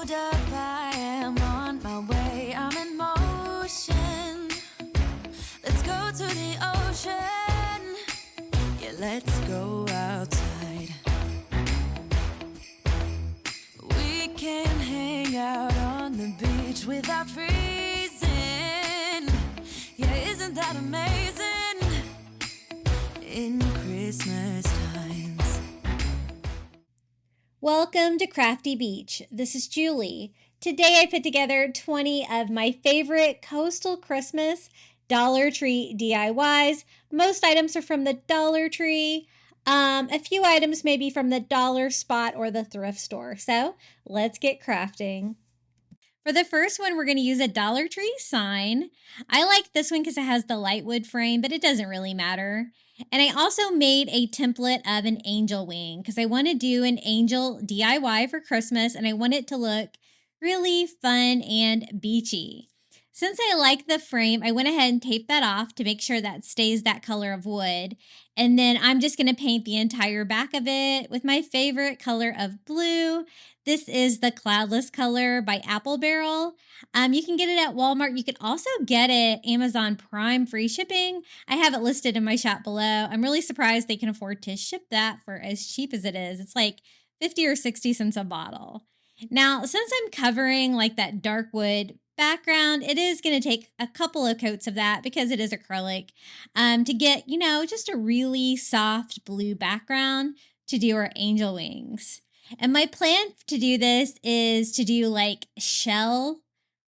hold up, I am on my way, I'm in motion. Let's go to the ocean. Yeah, let's go outside. We can hang out on the beach without freezing. Yeah, isn't that amazing? In Christmas times. Welcome to Crafty Beach. This is Julie. Today I put together 20 of my favorite coastal Christmas Dollar Tree DIYs. Most items are from the Dollar Tree. A few items may be from the dollar spot or the thrift store. So let's get crafting. For the first one, we're going to use a Dollar Tree sign. I like this one because it has the light wood frame, but it doesn't really matter. And I also made a template of an angel wing because I want to do an angel DIY for Christmas and I want it to look really fun and beachy. Since I like the frame, I went ahead and taped that off to make sure that stays that color of wood. And then I'm just going to paint the entire back of it with my favorite color of blue. This is the Cloudless color by Apple Barrel. You can get it at Walmart. You can also get it Amazon Prime free shipping. I have it listed in my shop below. I'm really surprised they can afford to ship that for as cheap as it is. It's like 50 or 60 cents a bottle. Now, since I'm covering like that dark wood background, it is going to take a couple of coats of that because it is acrylic to get, just a really soft blue background to do our angel wings. And my plan to do this is to do like shell,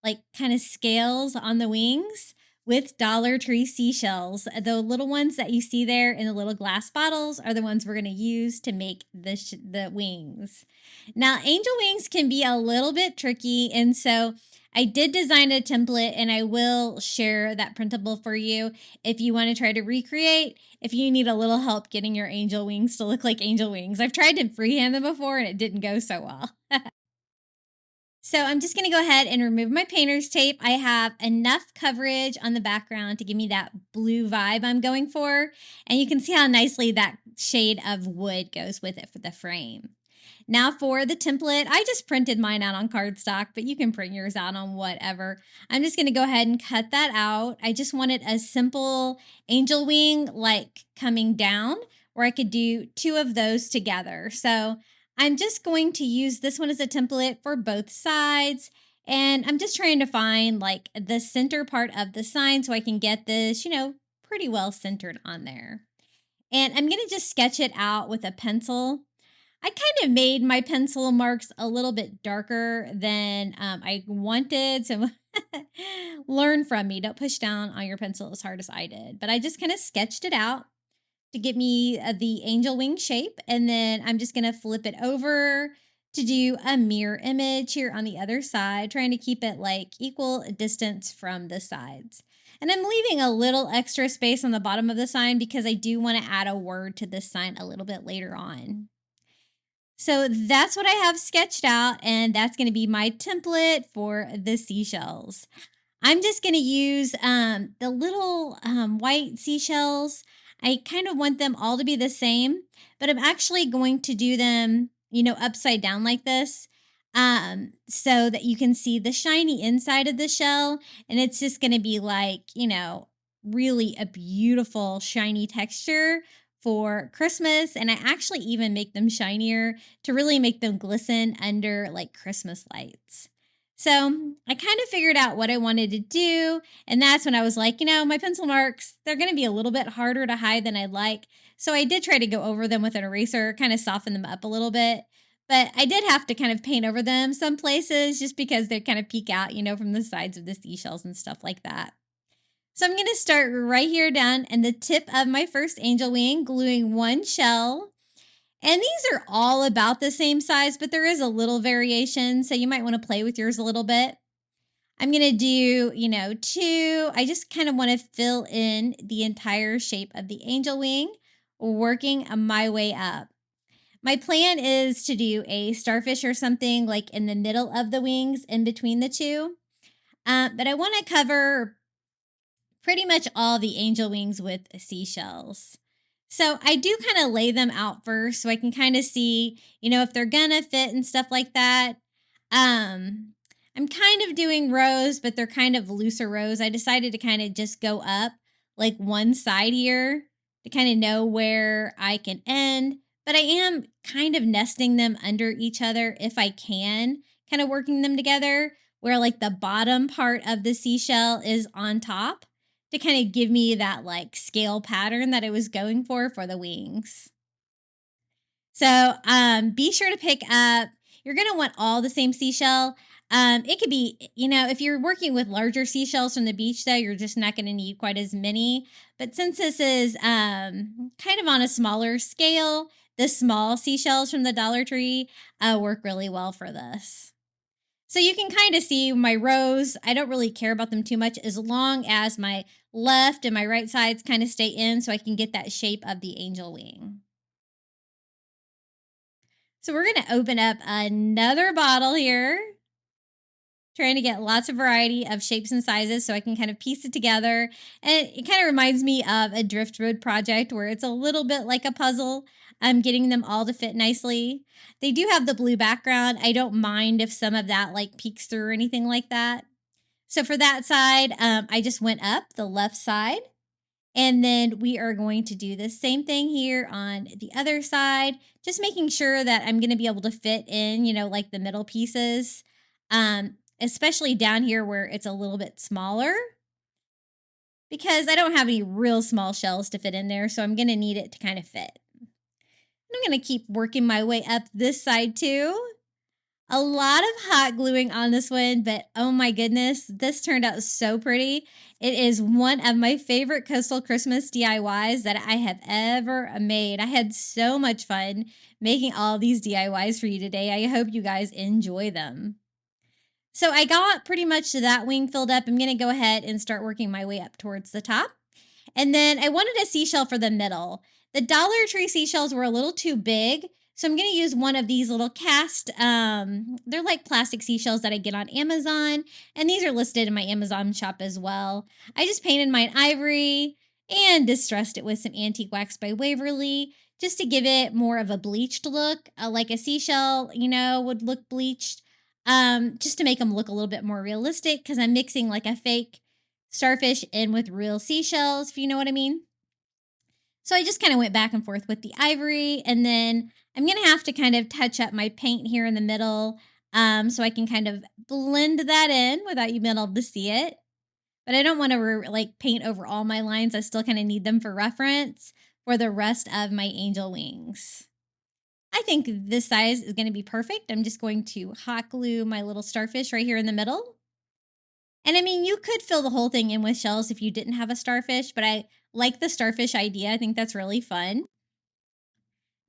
like kind of scales on the wings with Dollar Tree seashells. The little ones that you see there in the little glass bottles are the ones we're going to use to make the wings. Now, angel wings can be a little bit tricky, and so I did design a template and I will share that printable for you if you want to try to recreate, if you need a little help getting your angel wings to look like angel wings. I've tried to freehand them before and it didn't go so well. So I'm just going to go ahead and remove my painter's tape. I have enough coverage on the background to give me that blue vibe I'm going for. And you can see how nicely that shade of wood goes with it for the frame. Now for the template, I just printed mine out on cardstock, but you can print yours out on whatever. I'm just going to go ahead and cut that out. I just wanted a simple angel wing like coming down where I could do two of those together. So I'm just going to use this one as a template for both sides. And I'm just trying to find like the center part of the sign so I can get this, pretty well centered on there. And I'm going to just sketch it out with a pencil. I kind of made my pencil marks a little bit darker than I wanted. So learn from me. Don't push down on your pencil as hard as I did. But I just kind of sketched it out to give me the angel wing shape. And then I'm just going to flip it over to do a mirror image here on the other side, trying to keep it like equal distance from the sides. And I'm leaving a little extra space on the bottom of the sign because I do want to add a word to this sign a little bit later on. So that's what I have sketched out, and that's going to be my template for the seashells. I'm just going to use the little white seashells. I kind of want them all to be the same, but I'm actually going to do them, upside down like this so that you can see the shiny inside of the shell, and it's just going to be like, really a beautiful shiny texture for Christmas. And I actually even make them shinier to really make them glisten under like Christmas lights. So I kind of figured out what I wanted to do. And that's when I was like, my pencil marks, they're going to be a little bit harder to hide than I'd like. So I did try to go over them with an eraser, kind of soften them up a little bit. But I did have to kind of paint over them some places just because they kind of peek out, from the sides of the seashells and stuff like that. So I'm going to start right here down in the tip of my first angel wing, gluing one shell. And these are all about the same size, but there is a little variation, so you might want to play with yours a little bit. I'm going to do, two. I just kind of want to fill in the entire shape of the angel wing, working my way up. My plan is to do a starfish or something like in the middle of the wings, in between the two. But I want to cover pretty much all the angel wings with seashells. So I do kind of lay them out first so I can kind of see, if they're gonna fit and stuff like that. I'm kind of doing rows, but they're kind of looser rows. I decided to kind of just go up like one side here to kind of know where I can end. But I am kind of nesting them under each other if I can, kind of working them together where like the bottom part of the seashell is on top to kind of give me that like scale pattern that I was going for the wings. So be sure to pick up, you're going to want all the same seashell. It could be, if you're working with larger seashells from the beach, though, you're just not going to need quite as many. But since this is kind of on a smaller scale, the small seashells from the Dollar Tree work really well for this. So you can kind of see my rows. I don't really care about them too much as long as my left and my right sides kind of stay in so I can get that shape of the angel wing. So we're going to open up another bottle here, trying to get lots of variety of shapes and sizes so I can kind of piece it together. And it kind of reminds me of a driftwood project where it's a little bit like a puzzle. I'm getting them all to fit nicely. They do have the blue background. I don't mind if some of that like peeks through or anything like that. So for that side, I just went up the left side. And then we are going to do the same thing here on the other side, just making sure that I'm going to be able to fit in, like the middle pieces, especially down here where it's a little bit smaller because I don't have any real small shells to fit in there. So I'm going to need it to kind of fit. I'm going to keep working my way up this side too. A lot of hot gluing on this one, but oh my goodness, this turned out so pretty. It is one of my favorite coastal Christmas DIYs that I have ever made. I had so much fun making all these DIYs for you today. I hope you guys enjoy them. So I got pretty much that wing filled up. I'm going to go ahead and start working my way up towards the top. And then I wanted a seashell for the middle. The Dollar Tree seashells were a little too big. So I'm going to use one of these little cast, they're like plastic seashells that I get on Amazon. And these are listed in my Amazon shop as well. I just painted mine ivory and distressed it with some antique wax by Waverly just to give it more of a bleached look, like a seashell, would look bleached, just to make them look a little bit more realistic because I'm mixing like a fake starfish in with real seashells, if you know what I mean. So I just kind of went back and forth with the ivory, and then I'm going to have to kind of touch up my paint here in the middle so I can kind of blend that in without you being able to see it. But I don't want to paint over all my lines. I still kind of need them for reference for the rest of my angel wings. I think this size is going to be perfect. I'm just going to hot glue my little starfish right here in the middle. And I mean, you could fill the whole thing in with shells if you didn't have a starfish, but I like the starfish idea. I think that's really fun.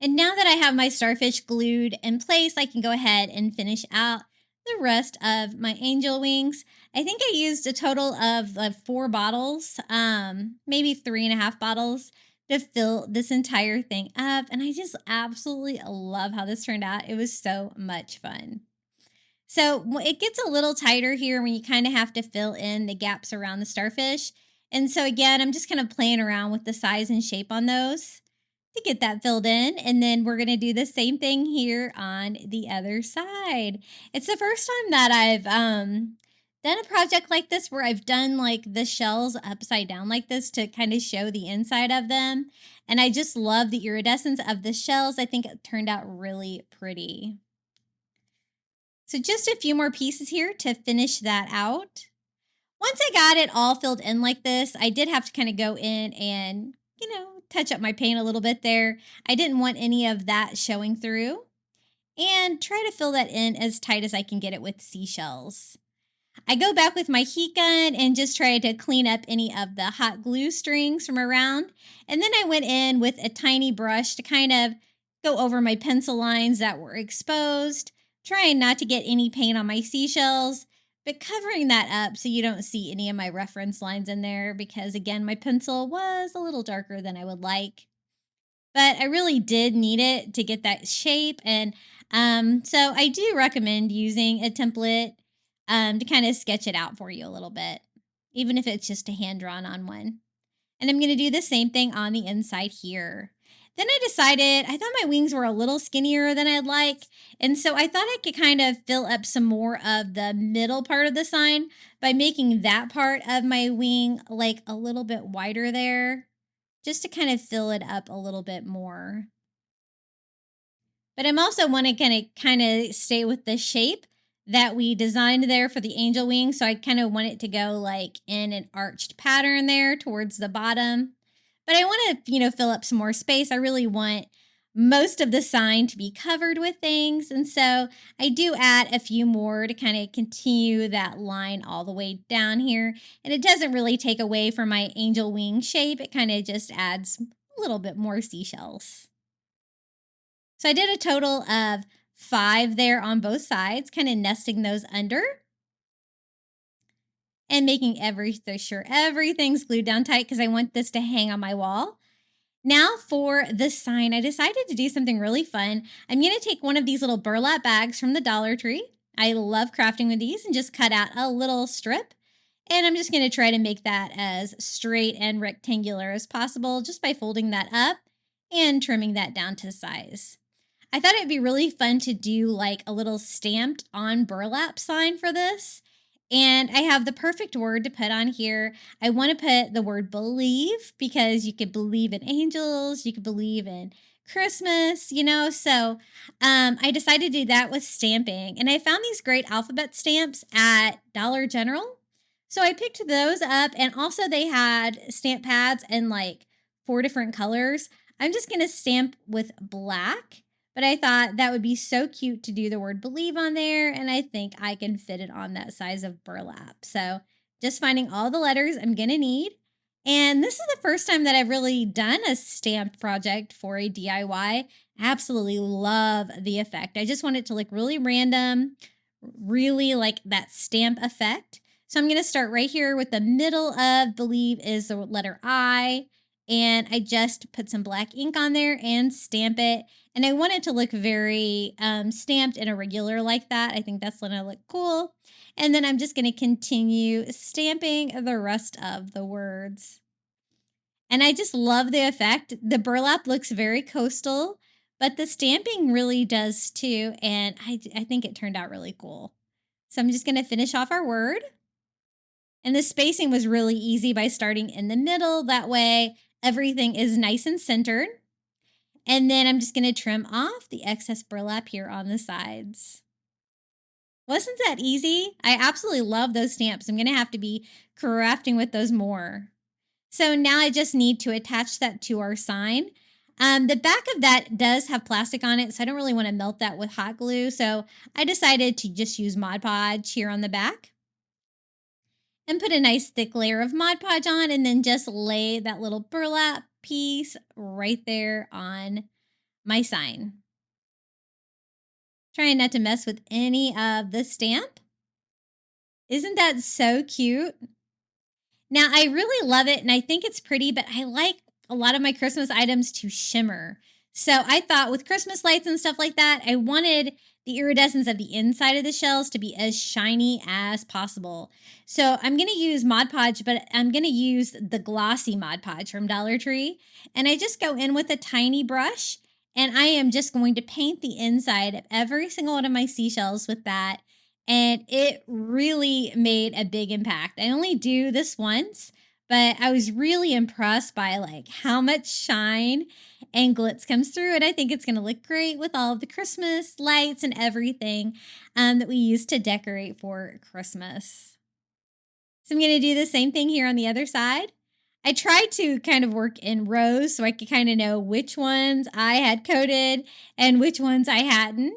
And now that I have my starfish glued in place, I can go ahead and finish out the rest of my angel wings. I think I used a total of 4 bottles, maybe 3.5 bottles to fill this entire thing up. And I just absolutely love how this turned out. It was so much fun. So it gets a little tighter here when you kind of have to fill in the gaps around the starfish. And so again, I'm just kind of playing around with the size and shape on those to get that filled in. And then we're going to do the same thing here on the other side. It's the first time that I've done a project like this where I've done like the shells upside down like this to kind of show the inside of them. And I just love the iridescence of the shells. I think it turned out really pretty. So just a few more pieces here to finish that out. Once I got it all filled in like this, I did have to kind of go in and, touch up my paint a little bit there. I didn't want any of that showing through. And try to fill that in as tight as I can get it with seashells. I go back with my heat gun and just try to clean up any of the hot glue strings from around. And then I went in with a tiny brush to kind of go over my pencil lines that were exposed, trying not to get any paint on my seashells, but covering that up so you don't see any of my reference lines in there because, again, my pencil was a little darker than I would like. But I really did need it to get that shape, and so I do recommend using a template to kind of sketch it out for you a little bit, even if it's just a hand-drawn on one. And I'm going to do the same thing on the inside here. Then I decided, I thought my wings were a little skinnier than I'd like. And so I thought I could kind of fill up some more of the middle part of the sign by making that part of my wing like a little bit wider there, just to kind of fill it up a little bit more. But I'm also want to kind of stay with the shape that we designed there for the angel wing. So I kind of want it to go like in an arched pattern there towards the bottom. But I want to, fill up some more space. I really want most of the sign to be covered with things. And so I do add a few more to kind of continue that line all the way down here. And it doesn't really take away from my angel wing shape. It kind of just adds a little bit more seashells. So I did a total of 5 there on both sides, kind of nesting those under and making sure everything's glued down tight because I want this to hang on my wall. Now for the sign, I decided to do something really fun. I'm going to take one of these little burlap bags from the Dollar Tree. I love crafting with these, and just cut out a little strip. And I'm just going to try to make that as straight and rectangular as possible just by folding that up and trimming that down to size. I thought it'd be really fun to do like a little stamped on burlap sign for this. And I have the perfect word to put on here. I want to put the word believe because you could believe in angels, you could believe in Christmas, So I decided to do that with stamping. And I found these great alphabet stamps at Dollar General. So I picked those up, and also they had stamp pads in like 4 different colors. I'm just going to stamp with black. But I thought that would be so cute to do the word believe on there, and I think I can fit it on that size of burlap. So just finding all the letters I'm going to need. And this is the first time that I've really done a stamped project for a DIY. Absolutely love the effect. I just want it to look really random, really like that stamp effect. So I'm going to start right here with the middle of believe is the letter I. And I just put some black ink on there and stamp it. And I want it to look very stamped and irregular like that. I think that's going to look cool. And then I'm just going to continue stamping the rest of the words. And I just love the effect. The burlap looks very coastal, but the stamping really does too. And I think it turned out really cool. So I'm just going to finish off our word. And the spacing was really easy by starting in the middle. That way everything is nice and centered. And then I'm just going to trim off the excess burlap here on the sides. Wasn't that easy? I absolutely love those stamps. I'm going to have to be crafting with those more. So now I just need to attach that to our sign. The back of that does have plastic on it, so I don't really want to melt that with hot glue. So I decided to just use Mod Podge here on the back and put a nice thick layer of Mod Podge on, and then just lay that little burlap piece right there on my sign. Trying not to mess with any of the stamp. Isn't that so cute? Now, I really love it, and I think it's pretty, but I like a lot of my Christmas items to shimmer. So I thought with Christmas lights and stuff like that, I wanted the iridescence of the inside of the shells to be as shiny as possible. So I'm going to use Mod Podge, but I'm going to use the glossy Mod Podge from Dollar Tree. And I just go in with a tiny brush, and I am just going to paint the inside of every single one of my seashells with that. And it really made a big impact. I only do this once, but I was really impressed by like how much shine and glitz comes through. And I think it's going to look great with all of the Christmas lights and everything that we use to decorate for Christmas. So I'm going to do the same thing here on the other side. I tried to kind of work in rows so I could kind of know which ones I had coated and which ones I hadn't,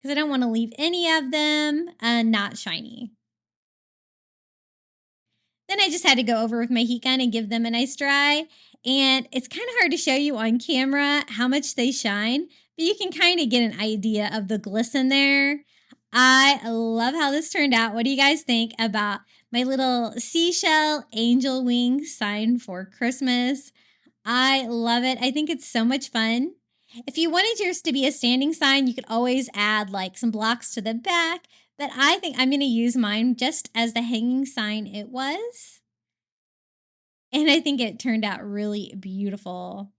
because I don't want to leave any of them not shiny. Then I just had to go over with my heat gun and give them a nice dry. And it's kind of hard to show you on camera how much they shine, but you can kind of get an idea of the glisten there. I love how this turned out. What do you guys think about my little seashell angel wing sign for Christmas? I love it. I think it's so much fun. If you wanted yours to be a standing sign, you could always add like some blocks to the back, but I think I'm going to use mine just as the hanging sign it was. And I think it turned out really beautiful.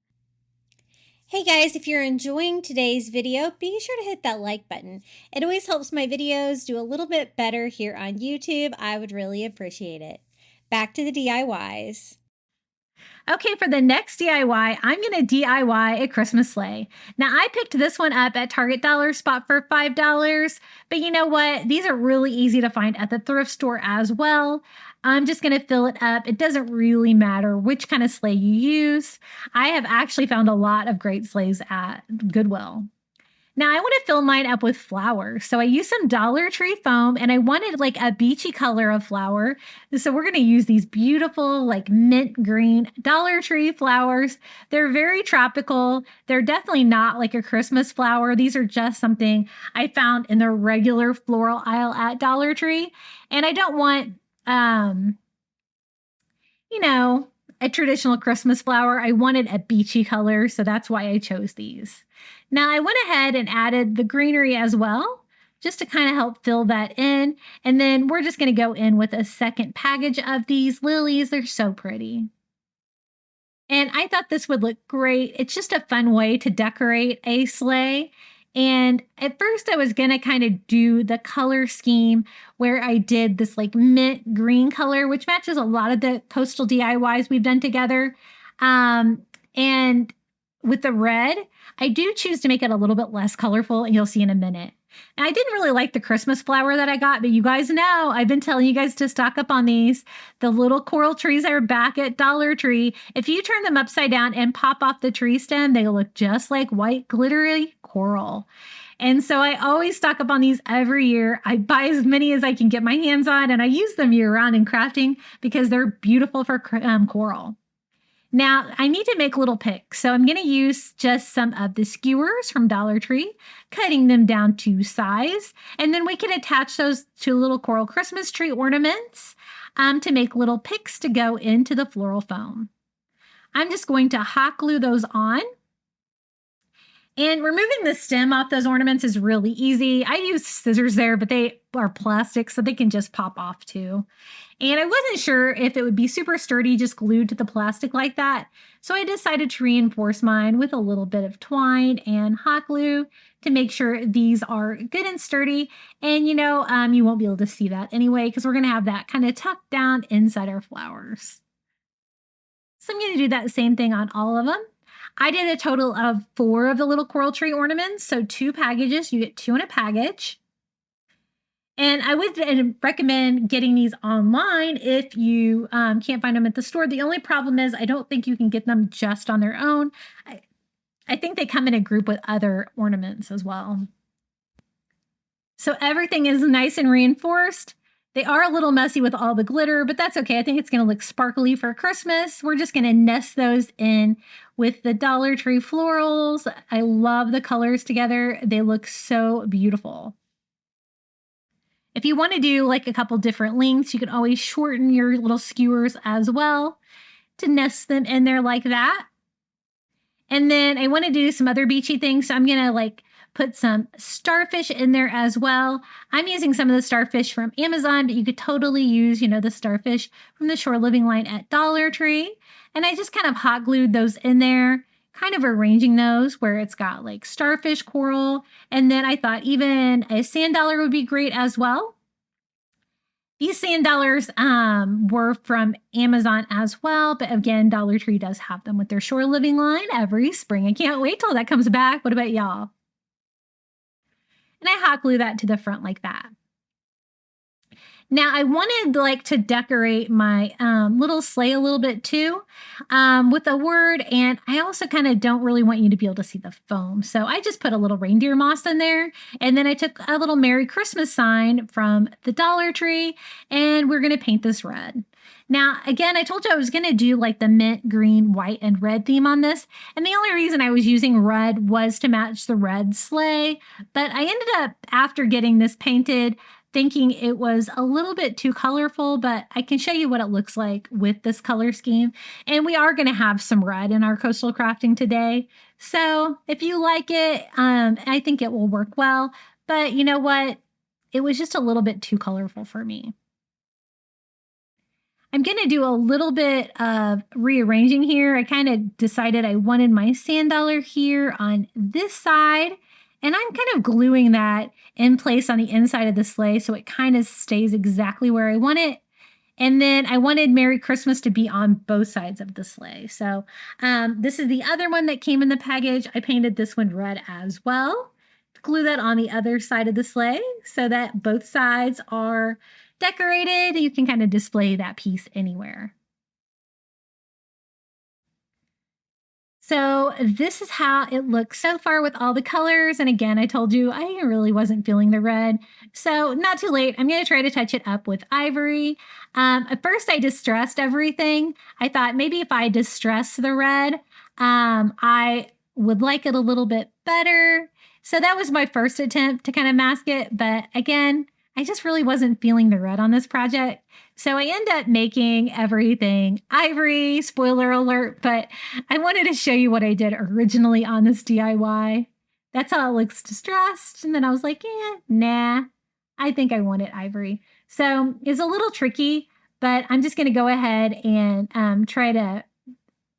Hey guys, if you're enjoying today's video, be sure to hit that like button. It always helps my videos do a little bit better here on YouTube. I would really appreciate it. Back to the DIYs. Okay, for the next DIY, I'm going to DIY a Christmas sleigh. Now, I picked this one up at Target Dollar Spot for $5, but you know what? These are really easy to find at the thrift store as well. I'm just going to fill it up. It doesn't really matter which kind of sleigh you use. I have actually found a lot of great sleighs at Goodwill. Now I want to fill mine up with flowers. So I used some Dollar Tree foam and I wanted like a beachy color of flower. So we're going to use these beautiful like mint green Dollar Tree flowers. They're very tropical. They're definitely not like a Christmas flower. These are just something I found in the regular floral aisle at Dollar Tree. And I don't want, you know, a traditional Christmas flower. I wanted a beachy color, so that's why I chose these. Now I went ahead and added the greenery as well, just to kind of help fill that in. And then we're just going to go in with a second package of these lilies. They're so pretty. And I thought this would look great. It's just a fun way to decorate a sleigh. And at first I was going to kind of do the color scheme where I did this like mint green color, which matches a lot of the coastal DIYs we've done together. And with the red, I do choose to make it a little bit less colorful, and you'll see in a minute. And I didn't really like the Christmas flower that I got, but you guys know I've been telling you guys to stock up on these. The little coral trees are back at Dollar Tree. If you turn them upside down and pop off the tree stem, they look just like white glittery coral. And so I always stock up on these every year. I buy as many as I can get my hands on, and I use them year round in crafting because they're beautiful for coral. Now, I need to make little picks, so I'm going to use just some of the skewers from Dollar Tree, cutting them down to size, and then we can attach those to little coral Christmas tree ornaments to make little picks to go into the floral foam. I'm just going to hot glue those on. And removing the stem off those ornaments is really easy. I use scissors there, but they are plastic, so they can just pop off too. And I wasn't sure if it would be super sturdy just glued to the plastic like that. So I decided to reinforce mine with a little bit of twine and hot glue to make sure these are good and sturdy. And you know, you won't be able to see that anyway, because we're going to have that kind of tucked down inside our flowers. So I'm going to do that same thing on all of them. I did a total of 4 of the little coral tree ornaments. So 2 packages, you get 2 in a package. And I would recommend getting these online if you can't find them at the store. The only problem is I don't think you can get them just on their own. I think they come in a group with other ornaments as well. So everything is nice and reinforced. They are a little messy with all the glitter, but that's okay. I think it's going to look sparkly for Christmas. We're just going to nest those in with the Dollar Tree florals. I love the colors together. They look so beautiful. If you want to do like a couple different lengths, you can always shorten your little skewers as well to nest them in there like that. And then I want to do some other beachy things. So I'm going to like put some starfish in there as well. I'm using some of the starfish from Amazon, but you could totally use, you know, the starfish from the Shore Living line at Dollar Tree. And I just kind of hot glued those in there, kind of arranging those where it's got like starfish coral. And then I thought even a sand dollar would be great as well. These sand dollars were from Amazon as well, but again, Dollar Tree does have them with their Shore Living line every spring. I can't wait till that comes back. What about y'all? And I hot glue that to the front like that. Now I wanted like to decorate my little sleigh a little bit too with a word, and I also kind of don't really want you to be able to see the foam. So I just put a little reindeer moss in there, and then I took a little Merry Christmas sign from the Dollar Tree, and we're going to paint this red. Now, again, I told you I was going to do like the mint, green, white, and red theme on this. And the only reason I was using red was to match the red sleigh. But I ended up, after getting this painted, thinking it was a little bit too colorful, but I can show you what it looks like with this color scheme. And we are going to have some red in our coastal crafting today. So if you like it, I think it will work well. But you know what? It was just a little bit too colorful for me. I'm going to do a little bit of rearranging here. I kind of decided I wanted my sand dollar here on this side, and I'm kind of gluing that in place on the inside of the sleigh so it kind of stays exactly where I want it. And then I wanted Merry Christmas to be on both sides of the sleigh. So this is the other one that came in the package. I painted this one red as well. Glue that on the other side of the sleigh so that both sides are decorated. You can kind of display that piece anywhere. So this is how it looks so far with all the colors. And again, I told you I really wasn't feeling the red. So not too late. I'm going to try to touch it up with ivory. At first, I distressed everything. I thought maybe if I distress the red, I would like it a little bit better. So that was my first attempt to kind of mask it. But again, I just really wasn't feeling the red on this project. So I end up making everything ivory, spoiler alert, but I wanted to show you what I did originally on this DIY. That's how it looks distressed. And then I was like, yeah, nah, I think I want it ivory. So it's a little tricky, but I'm just going to go ahead and try to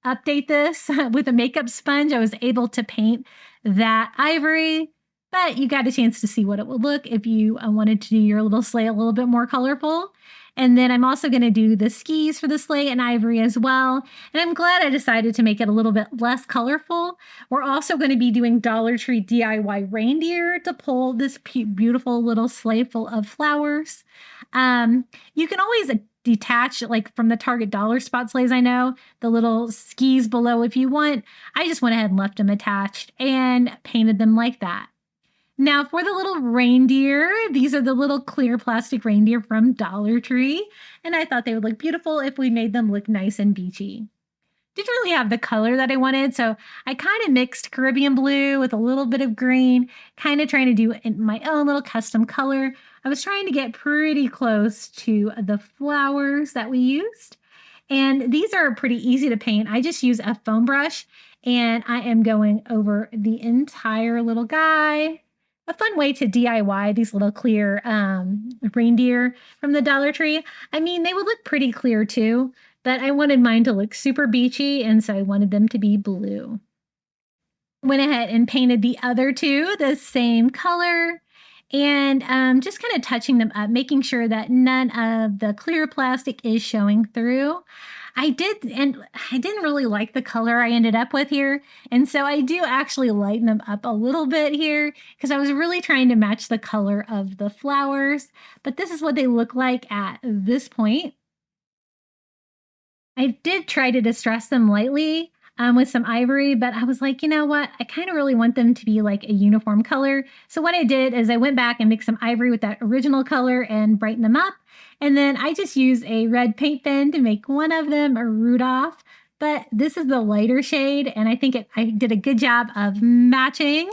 update this with a makeup sponge. I was able to paint that ivory, but you got a chance to see what it would look if you wanted to do your little sleigh a little bit more colorful. And then I'm also going to do the skis for the sleigh in ivory as well. And I'm glad I decided to make it a little bit less colorful. We're also going to be doing Dollar Tree DIY reindeer to pull this beautiful little sleigh full of flowers. You can always detach, like from the Target dollar spot sleighs, I know, the little skis below if you want. I just went ahead and left them attached and painted them like that. Now for the little reindeer, these are the little clear plastic reindeer from Dollar Tree, and I thought they would look beautiful if we made them look nice and beachy. Didn't really have the color that I wanted, so I kind of mixed Caribbean blue with a little bit of green, kind of trying to do my own little custom color. I was trying to get pretty close to the flowers that we used, and these are pretty easy to paint. I just use a foam brush, and I am going over the entire little guy. A fun way to DIY these little clear reindeer from the Dollar Tree. I mean, they would look pretty clear too, but I wanted mine to look super beachy, and so I wanted them to be blue. Went ahead and painted the other two the same color, and just kind of touching them up, making sure that none of the clear plastic is showing through. I didn't really like the color I ended up with here, and so I do actually lighten them up a little bit here because I was really trying to match the color of the flowers, but this is what they look like at this point. I did try to distress them lightly with some ivory, but I was like, you know what? I kind of really want them to be like a uniform color. So what I did is I went back and mixed some ivory with that original color and brightened them up. And then I just used a red paint pen to make one of them a Rudolph. But this is the lighter shade, and I think I did a good job of matching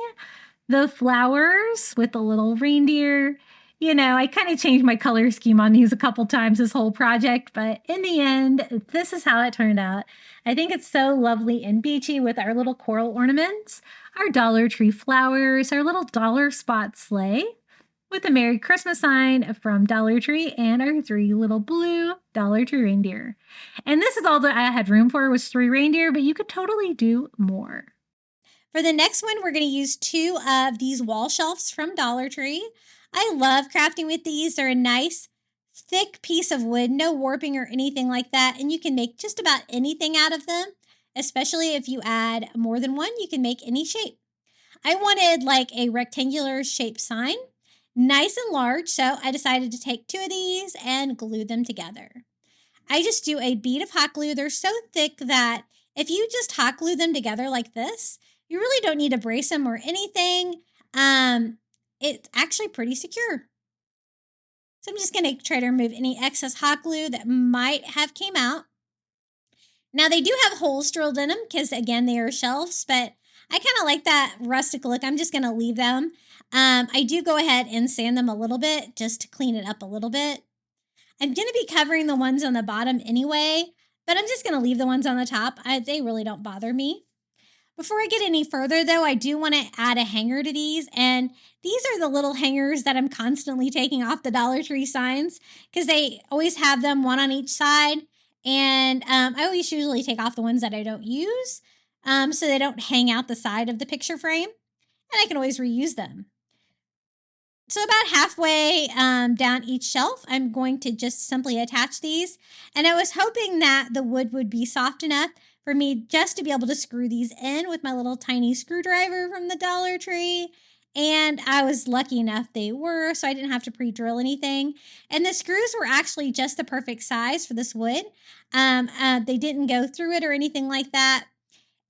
the flowers with the little reindeer. You know, I kind of changed my color scheme on these a couple times this whole project, but in the end, this is how it turned out. I think it's so lovely and beachy with our little coral ornaments, our Dollar Tree flowers, our little dollar spot sleigh with a Merry Christmas sign from Dollar Tree, and our 3 little blue Dollar Tree reindeer. And this is all that I had room for, was 3 reindeer, but you could totally do more. For the next one, we're going to use 2 of these wall shelves from Dollar Tree. I love crafting with these. They're a nice, thick piece of wood, no warping or anything like that, and you can make just about anything out of them, especially if you add more than one, you can make any shape. I wanted like a rectangular shaped sign, nice and large, so I decided to take 2 of these and glue them together. I just do a bead of hot glue. They're so thick that if you just hot glue them together like this, you really don't need to brace them or anything. It's actually pretty secure. So I'm just going to try to remove any excess hot glue that might have came out. Now they do have holes drilled in them because again, they are shelves, but I kind of like that rustic look. I'm just going to leave them. I do go ahead and sand them a little bit just to clean it up a little bit. I'm going to be covering the ones on the bottom anyway, but I'm just going to leave the ones on the top. They really don't bother me. Before I get any further, though, I do want to add a hanger to these. And these are the little hangers that I'm constantly taking off the Dollar Tree signs because they always have them one on each side. And I always usually take off the ones that I don't use so they don't hang out the side of the picture frame. And I can always reuse them. So about halfway down each shelf, I'm going to just simply attach these. And I was hoping that the wood would be soft enough for me just to be able to screw these in with my little tiny screwdriver from the Dollar Tree. And I was lucky enough they were, so I didn't have to pre-drill anything. And the screws were actually just the perfect size for this wood. They didn't go through it or anything like that.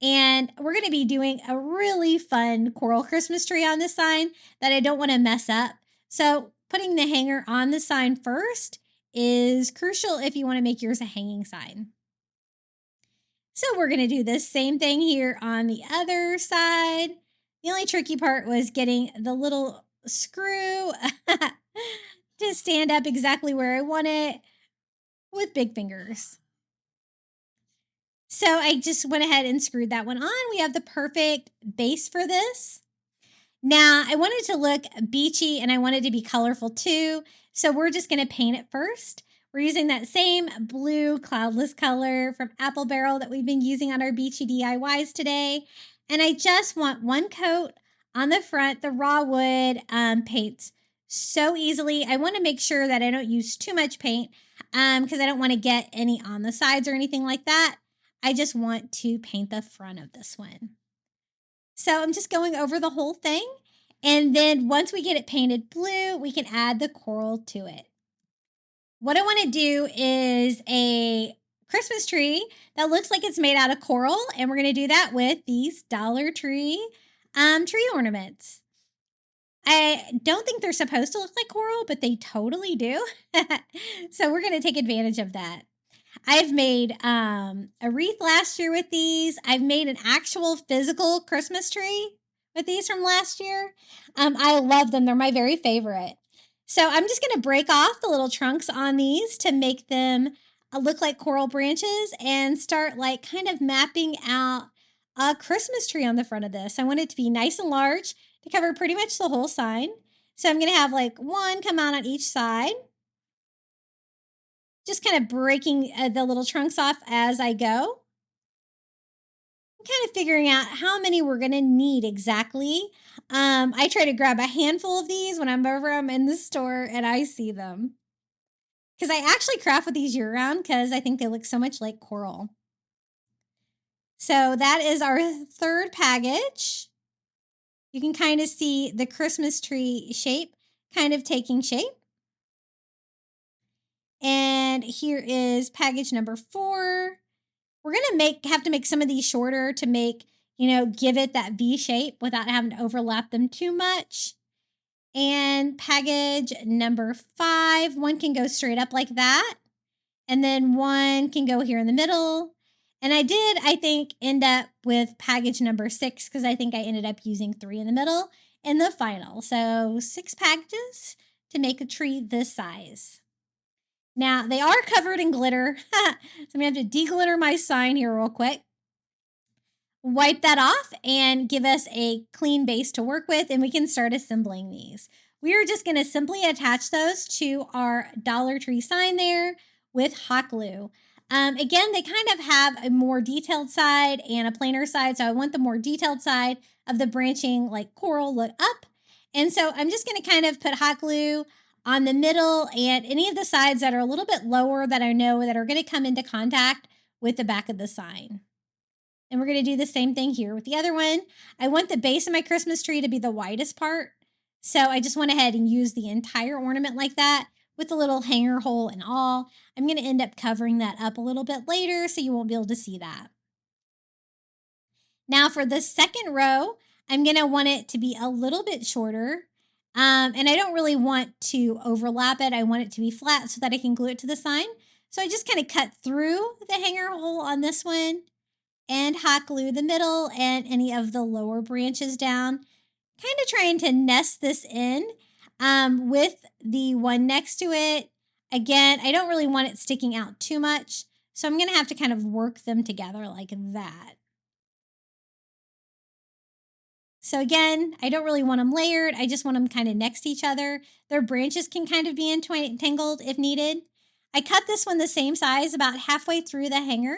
And we're going to be doing a really fun coral Christmas tree on this sign that I don't want to mess up. So putting the hanger on the sign first is crucial if you want to make yours a hanging sign. So we're going to do the same thing here on the other side. The only tricky part was getting the little screw to stand up exactly where I want it with big fingers. So I just went ahead and screwed that one on. We have the perfect base for this. Now, I wanted to look beachy and I wanted to be colorful too. So we're just going to paint it first. We're using that same blue cloudless color from Apple Barrel that we've been using on our beachy DIYs today. And I just want one coat on the front. The raw wood paints so easily. I want to make sure that I don't use too much paint because I don't want to get any on the sides or anything like that. I just want to paint the front of this one. So I'm just going over the whole thing. And then once we get it painted blue, we can add the coral to it. What I want to do is a Christmas tree that looks like it's made out of coral. And we're going to do that with these Dollar Tree tree ornaments. I don't think they're supposed to look like coral, but they totally do. So we're going to take advantage of that. I've made a wreath last year with these. I've made an actual physical Christmas tree with these from last year. I love them. They're my very favorite. So I'm just going to break off the little trunks on these to make them look like coral branches and start like kind of mapping out a Christmas tree on the front of this. I want it to be nice and large to cover pretty much the whole sign. So I'm going to have like one come out on each side. Just kind of breaking the little trunks off as I go. I'm kind of figuring out how many we're going to need exactly. I try to grab a handful of these when I'm over them in the store and I see them. Because I actually craft with these year round because I think they look so much like coral. So that is our third package. You can kind of see the Christmas tree shape kind of taking shape. And here is package number 4. We're going to have to make some of these shorter to make, give it that V shape without having to overlap them too much. And package number 5, one can go straight up like that. And then one can go here in the middle. And I think, end up with package number 6 because I think I ended up using 3 in the middle in the final. So 6 packages to make a tree this size. Now, they are covered in glitter, so I'm going to have to deglitter my sign here real quick. Wipe that off and give us a clean base to work with, and we can start assembling these. We are just going to simply attach those to our Dollar Tree sign there with hot glue. Again, they kind of have a more detailed side and a plainer side, so I want the more detailed side of the branching like coral look up. And so I'm just going to kind of put hot glue on the middle and any of the sides that are a little bit lower that I know that are going to come into contact with the back of the sign. And we're going to do the same thing here with the other one. I want the base of my Christmas tree to be the widest part. So I just went ahead and used the entire ornament like that with the little hanger hole and all. I'm going to end up covering that up a little bit later so you won't be able to see that. Now for the second row, I'm going to want it to be a little bit shorter. And I don't really want to overlap it. I want it to be flat so that I can glue it to the sign. So I just kind of cut through the hanger hole on this one and hot glue the middle and any of the lower branches down. Kind of trying to nest this in with the one next to it. Again, I don't really want it sticking out too much. So I'm going to have to kind of work them together like that. So again, I don't really want them layered. I just want them kind of next to each other. Their branches can kind of be entangled if needed. I cut this one the same size, about halfway through the hanger,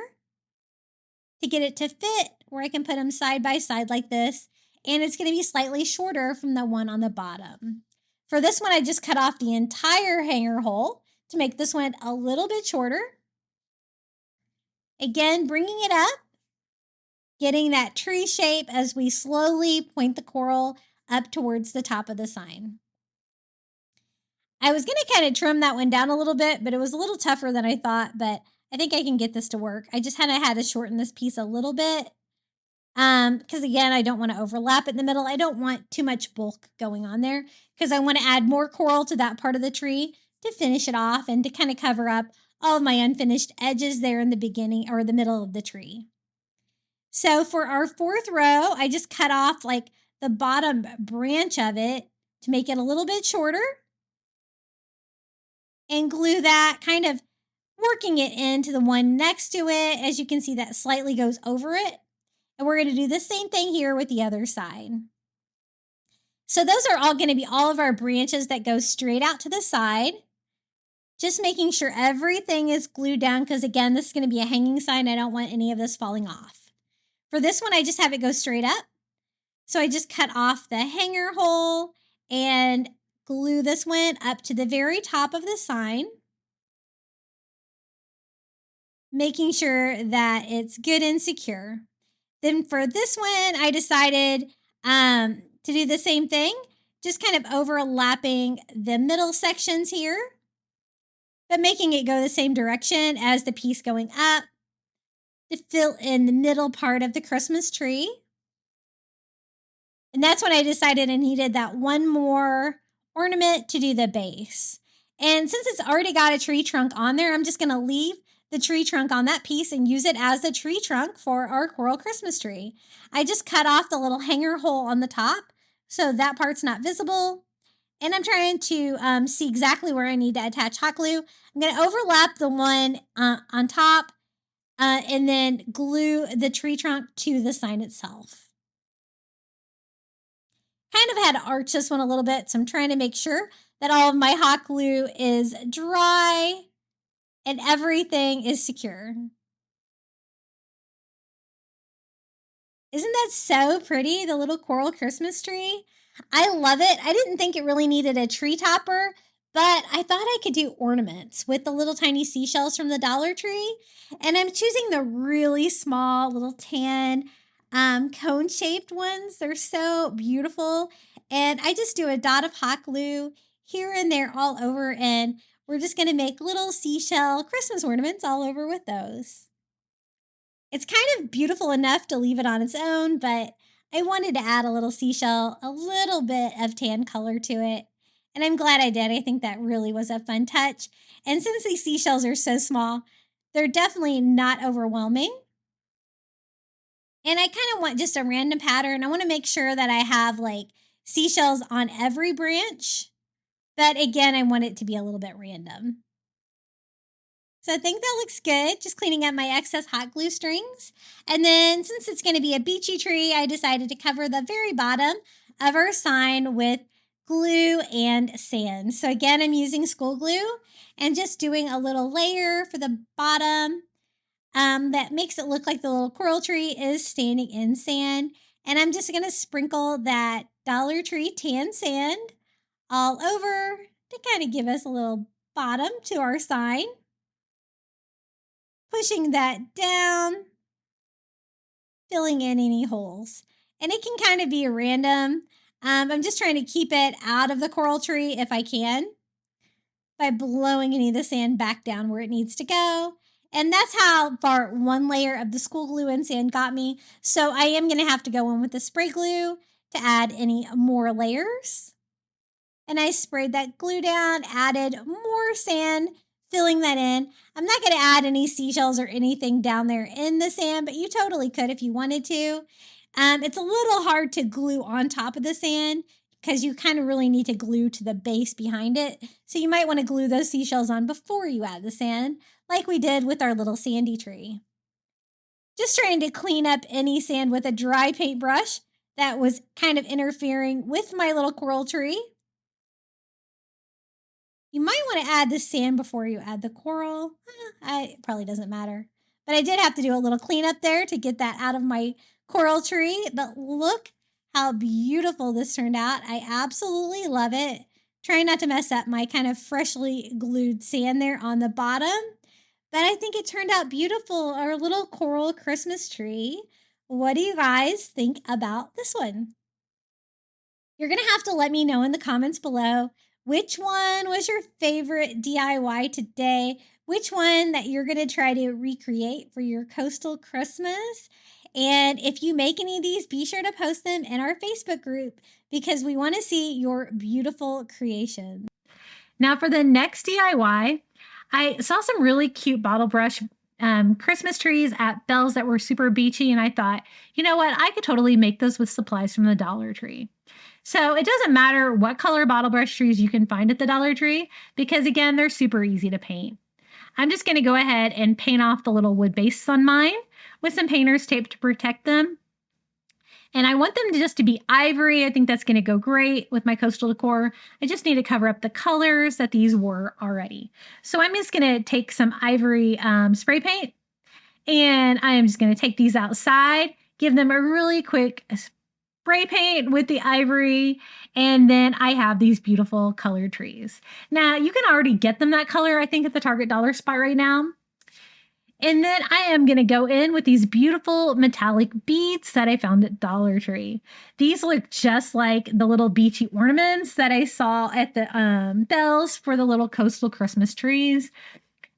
to get it to fit where I can put them side by side like this. And it's going to be slightly shorter from the one on the bottom. For this one, I just cut off the entire hanger hole to make this one a little bit shorter. Again, bringing it up, getting that tree shape as we slowly point the coral up towards the top of the sign. I was going to kind of trim that one down a little bit, but it was a little tougher than I thought, but I think I can get this to work. I just kind of had to shorten this piece a little bit because again, I don't want to overlap in the middle. I don't want too much bulk going on there because I want to add more coral to that part of the tree to finish it off and to kind of cover up all of my unfinished edges there in the beginning or the middle of the tree. So for our fourth row, I just cut off like the bottom branch of it to make it a little bit shorter and glue that, kind of working it into the one next to it. As you can see, that slightly goes over it. And we're going to do the same thing here with the other side. So those are all going to be all of our branches that go straight out to the side. Just making sure everything is glued down because, again, this is going to be a hanging sign. I don't want any of this falling off. For this one, I just have it go straight up. So I just cut off the hanger hole and glue this one up to the very top of the sign, making sure that it's good and secure. Then for this one, I decided to do the same thing, just kind of overlapping the middle sections here, but making it go the same direction as the piece going up to fill in the middle part of the Christmas tree. And that's when I decided I needed that one more ornament to do the base. And since it's already got a tree trunk on there, I'm just going to leave the tree trunk on that piece and use it as the tree trunk for our coral Christmas tree. I just cut off the little hanger hole on the top so that part's not visible. And I'm trying to see exactly where I need to attach hot glue. I'm going to overlap the one on top and then glue the tree trunk to the sign itself. Kind of had to arch this one a little bit, so I'm trying to make sure that all of my hot glue is dry and everything is secure. Isn't that so pretty, the little coral Christmas tree? I love it. I didn't think it really needed a tree topper, but I thought I could do ornaments with the little tiny seashells from the Dollar Tree. And I'm choosing the really small little tan cone-shaped ones. They're so beautiful. And I just do a dot of hot glue here and there all over, and we're just going to make little seashell Christmas ornaments all over with those. It's kind of beautiful enough to leave it on its own, but I wanted to add a little seashell, a little bit of tan color to it. And I'm glad I did. I think that really was a fun touch. And since these seashells are so small, they're definitely not overwhelming. And I kind of want just a random pattern. I want to make sure that I have like seashells on every branch. But again, I want it to be a little bit random. So I think that looks good. Just cleaning up my excess hot glue strings. And then since it's going to be a beachy tree, I decided to cover the very bottom of our sign with glue and sand. So again, I'm using school glue and just doing a little layer for the bottom that makes it look like the little coral tree is standing in sand. And I'm just going to sprinkle that Dollar Tree tan sand all over to kind of give us a little bottom to our sign. Pushing that down, filling in any holes. And it can kind of be random. I'm just trying to keep it out of the coral tree if I can by blowing any of the sand back down where it needs to go. And that's how far one layer of the school glue and sand got me. So I am going to have to go in with the spray glue to add any more layers. And I sprayed that glue down, added more sand, filling that in. I'm not going to add any seashells or anything down there in the sand, but you totally could if you wanted to. It's a little hard to glue on top of the sand because you kind of really need to glue to the base behind it. So you might want to glue those seashells on before you add the sand, like we did with our little sandy tree. Just trying to clean up any sand with a dry paintbrush that was kind of interfering with my little coral tree. You might want to add the sand before you add the coral. It probably doesn't matter. But I did have to do a little cleanup there to get that out of my coral tree. But look how beautiful this turned out. I absolutely love it. Trying not to mess up my kind of freshly glued sand there on the bottom. But I think it turned out beautiful, our little coral Christmas tree. What do you guys think about this one? You're going to have to let me know in the comments below which one was your favorite DIY today, which one that you're going to try to recreate for your coastal Christmas. And if you make any of these, be sure to post them in our Facebook group because we want to see your beautiful creations. Now for the next DIY, I saw some really cute bottle brush Christmas trees at Belle's that were super beachy, and I thought, you know what, I could totally make those with supplies from the Dollar Tree. So it doesn't matter what color bottle brush trees you can find at the Dollar Tree because, again, they're super easy to paint. I'm just going to go ahead and paint off the little wood bases on mine with some painter's tape to protect them. And I want them to just to be ivory. I think that's going to go great with my coastal decor. I just need to cover up the colors that these were already. So I'm just going to take some ivory spray paint, and I am just going to take these outside, give them a really quick spray paint with the ivory, and then I have these beautiful colored trees. Now, you can already get them that color, I think, at the Target dollar spot right now. And then I am going to go in with these beautiful metallic beads that I found at Dollar Tree. These look just like the little beachy ornaments that I saw at the Belle's for the little coastal Christmas trees.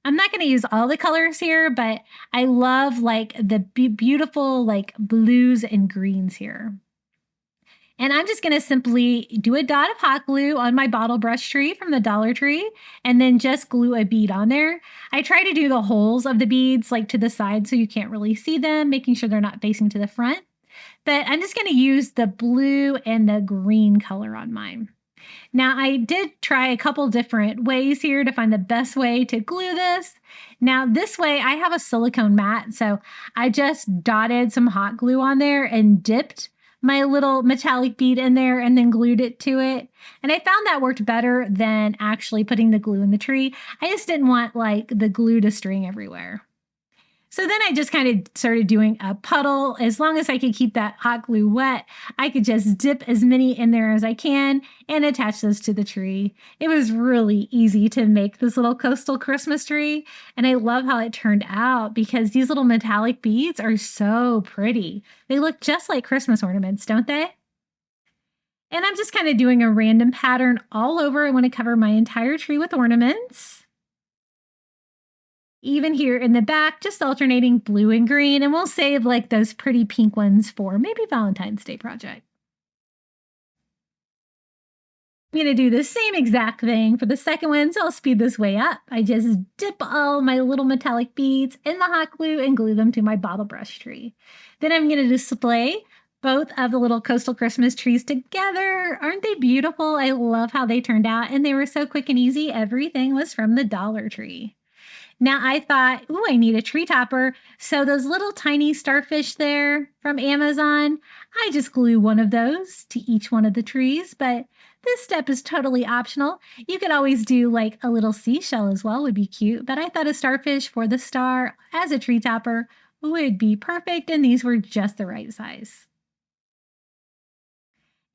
I'm not going to use all the colors here, but I love like the beautiful like blues and greens here. And I'm just going to simply do a dot of hot glue on my bottle brush tree from the Dollar Tree and then just glue a bead on there. I try to do the holes of the beads like to the side so you can't really see them, making sure they're not facing to the front. But I'm just going to use the blue and the green color on mine. Now, I did try a couple different ways here to find the best way to glue this. Now, this way, I have a silicone mat, so I just dotted some hot glue on there and dipped my little metallic bead in there and then glued it to it. And I found that worked better than actually putting the glue in the tree. I just didn't want like the glue to string everywhere. So then I just kind of started doing a puddle. As long as I could keep that hot glue wet, I could just dip as many in there as I can and attach those to the tree. It was really easy to make this little coastal Christmas tree. And I love how it turned out because these little metallic beads are so pretty. They look just like Christmas ornaments, don't they? And I'm just kind of doing a random pattern all over. I want to cover my entire tree with ornaments. Even here in the back, just alternating blue and green, and we'll save like those pretty pink ones for maybe Valentine's Day project. I'm going to do the same exact thing for the second one, so I'll speed this way up. I just dip all my little metallic beads in the hot glue and glue them to my bottle brush tree. Then I'm going to display both of the little coastal Christmas trees together. Aren't they beautiful? I love how they turned out, and they were so quick and easy. Everything was from the Dollar Tree. Now I thought, ooh, I need a tree topper. So those little tiny starfish there from Amazon, I just glue one of those to each one of the trees. But this step is totally optional. You could always do like a little seashell as well, would be cute. But I thought a starfish for the star as a tree topper would be perfect. And these were just the right size.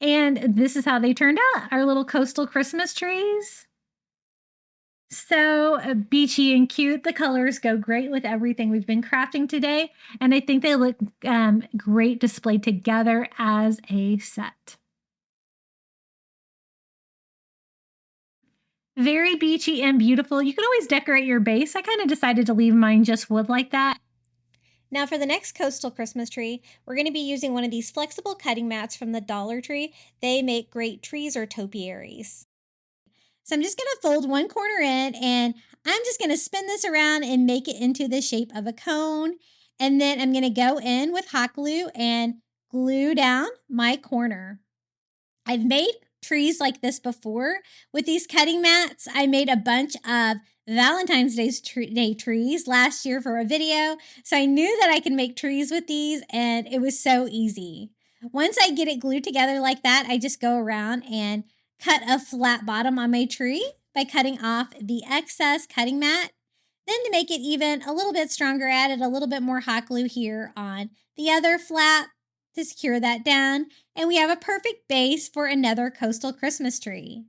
And this is how they turned out, our little coastal Christmas trees. So beachy and cute. The colors go great with everything we've been crafting today. And I think they look great displayed together as a set. Very beachy and beautiful. You can always decorate your base. I kind of decided to leave mine just wood like that. Now for the next coastal Christmas tree, we're going to be using one of these flexible cutting mats from the Dollar Tree. They make great trees or topiaries. So I'm just going to fold one corner in and I'm just going to spin this around and make it into the shape of a cone. And then I'm going to go in with hot glue and glue down my corner. I've made trees like this before with these cutting mats. I made a bunch of Valentine's Day trees last year for a video. So I knew that I could make trees with these and it was so easy. Once I get it glued together like that, I just go around and cut a flat bottom on my tree by cutting off the excess cutting mat. Then to make it even a little bit stronger, I added a little bit more hot glue here on the other flap to secure that down. And we have a perfect base for another coastal Christmas tree.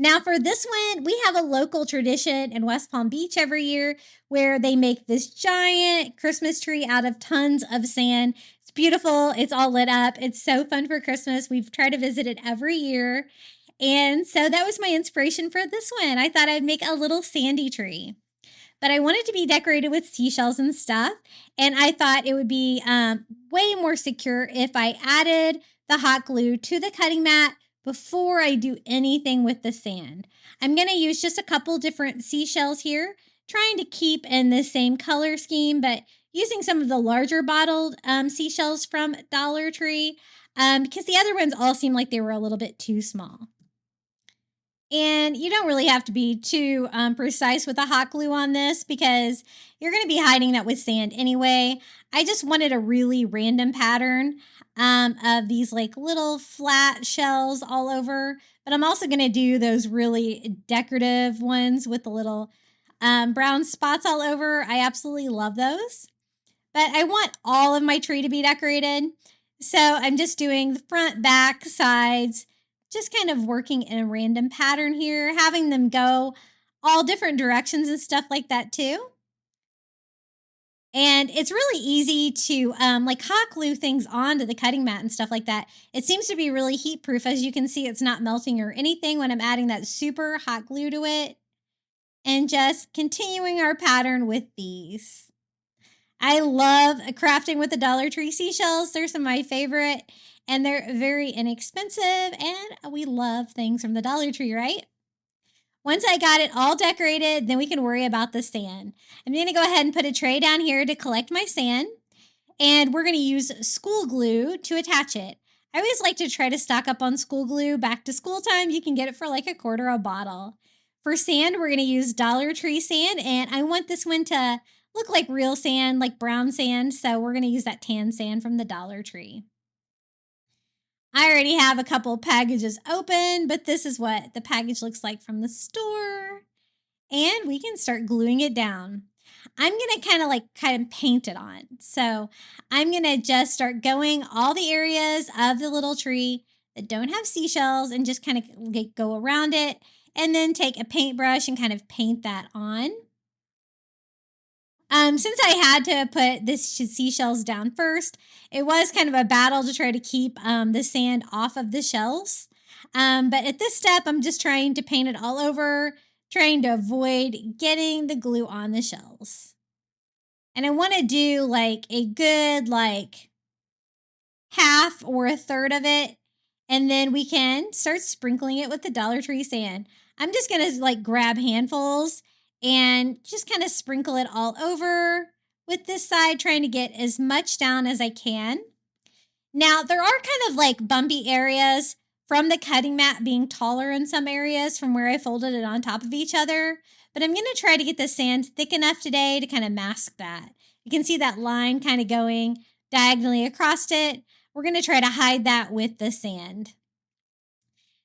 Now for this one, we have a local tradition in West Palm Beach every year where they make this giant Christmas tree out of tons of sand. It's beautiful. It's all lit up. It's so fun for Christmas. We've tried to visit it every year. And so that was my inspiration for this one. I thought I'd make a little sandy tree. But I wanted to be decorated with seashells and stuff. And I thought it would be way more secure if I added the hot glue to the cutting mat before I do anything with the sand. I'm going to use just a couple different seashells here, trying to keep in the same color scheme, but using some of the larger bottled seashells from Dollar Tree because the other ones all seemed like they were a little bit too small. And you don't really have to be too precise with the hot glue on this because you're going to be hiding that with sand anyway. I just wanted a really random pattern of these like little flat shells all over. But I'm also going to do those really decorative ones with the little brown spots all over. I absolutely love those. But I want all of my tree to be decorated. So I'm just doing the front, back, sides, just kind of working in a random pattern here, having them go all different directions and stuff like that too. And it's really easy to like hot glue things onto the cutting mat and stuff like that. It seems to be really heat proof. As you can see, it's not melting or anything when I'm adding that super hot glue to it. And just continuing our pattern with these. I love crafting with the Dollar Tree seashells. They're some of my favorite. And they're very inexpensive, and we love things from the Dollar Tree, right? Once I got it all decorated, then we can worry about the sand. I'm going to go ahead and put a tray down here to collect my sand, and we're going to use school glue to attach it. I always like to try to stock up on school glue. Back to school time, you can get it for like $1 a bottle. For sand, we're going to use Dollar Tree sand, and I want this one to look like real sand, like brown sand, so we're going to use that tan sand from the Dollar Tree. I already have a couple packages open, but this is what the package looks like from the store. And we can start gluing it down. I'm going to kind of paint it on. So I'm going to just start going all the areas of the little tree that don't have seashells and just kind of go around it and then take a paintbrush and kind of paint that on. Since I had to put this seashells down first, it was kind of a battle to try to keep the sand off of the shells. But at this step, I'm just trying to paint it all over, trying to avoid getting the glue on the shells. And I want to do like a good half or a third of it. And then we can start sprinkling it with the Dollar Tree sand. I'm just going to grab handfuls and just kind of sprinkle it all over with this side, trying to get as much down as I can. Now, there are kind of bumpy areas from the cutting mat being taller in some areas from where I folded it on top of each other. But I'm going to try to get the sand thick enough today to kind of mask that. You can see that line kind of going diagonally across it. We're going to try to hide that with the sand.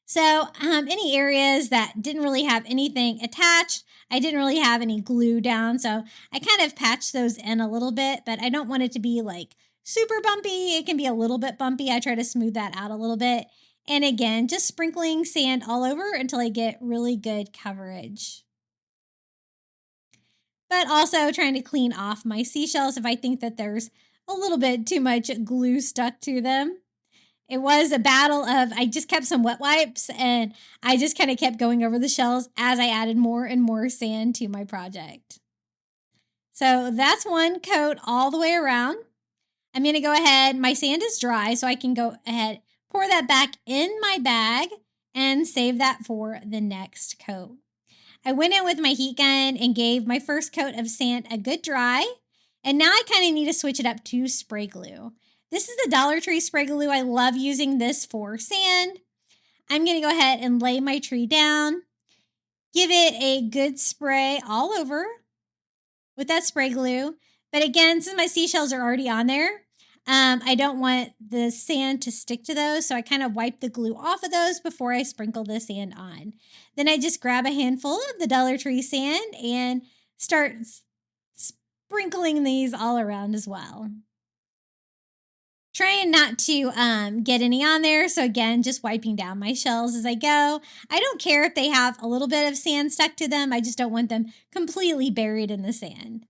So any areas that didn't really have anything attached, I didn't really have any glue down. So I kind of patched those in a little bit, but I don't want it to be super bumpy. It can be a little bit bumpy. I try to smooth that out a little bit. And again, just sprinkling sand all over until I get really good coverage. But also trying to clean off my seashells if I think that there's a little bit too much glue stuck to them. It was a battle of, I just kept some wet wipes and I just kind of kept going over the shells as I added more and more sand to my project. So that's one coat all the way around. I'm going to go ahead, my sand is dry, so I can go ahead, pour that back in my bag and save that for the next coat. I went in with my heat gun and gave my first coat of sand a good dry. And now I kind of need to switch it up to spray glue. This is the Dollar Tree spray glue. I love using this for sand. I'm going to go ahead and lay my tree down. Give it a good spray all over with that spray glue. But again, since my seashells are already on there, I don't want the sand to stick to those, so I kind of wipe the glue off of those before I sprinkle the sand on. Then I just grab a handful of the Dollar Tree sand and start sprinkling these all around as well. Trying not to get any on there. So again, just wiping down my shells as I go. I don't care if they have a little bit of sand stuck to them. I just don't want them completely buried in the sand.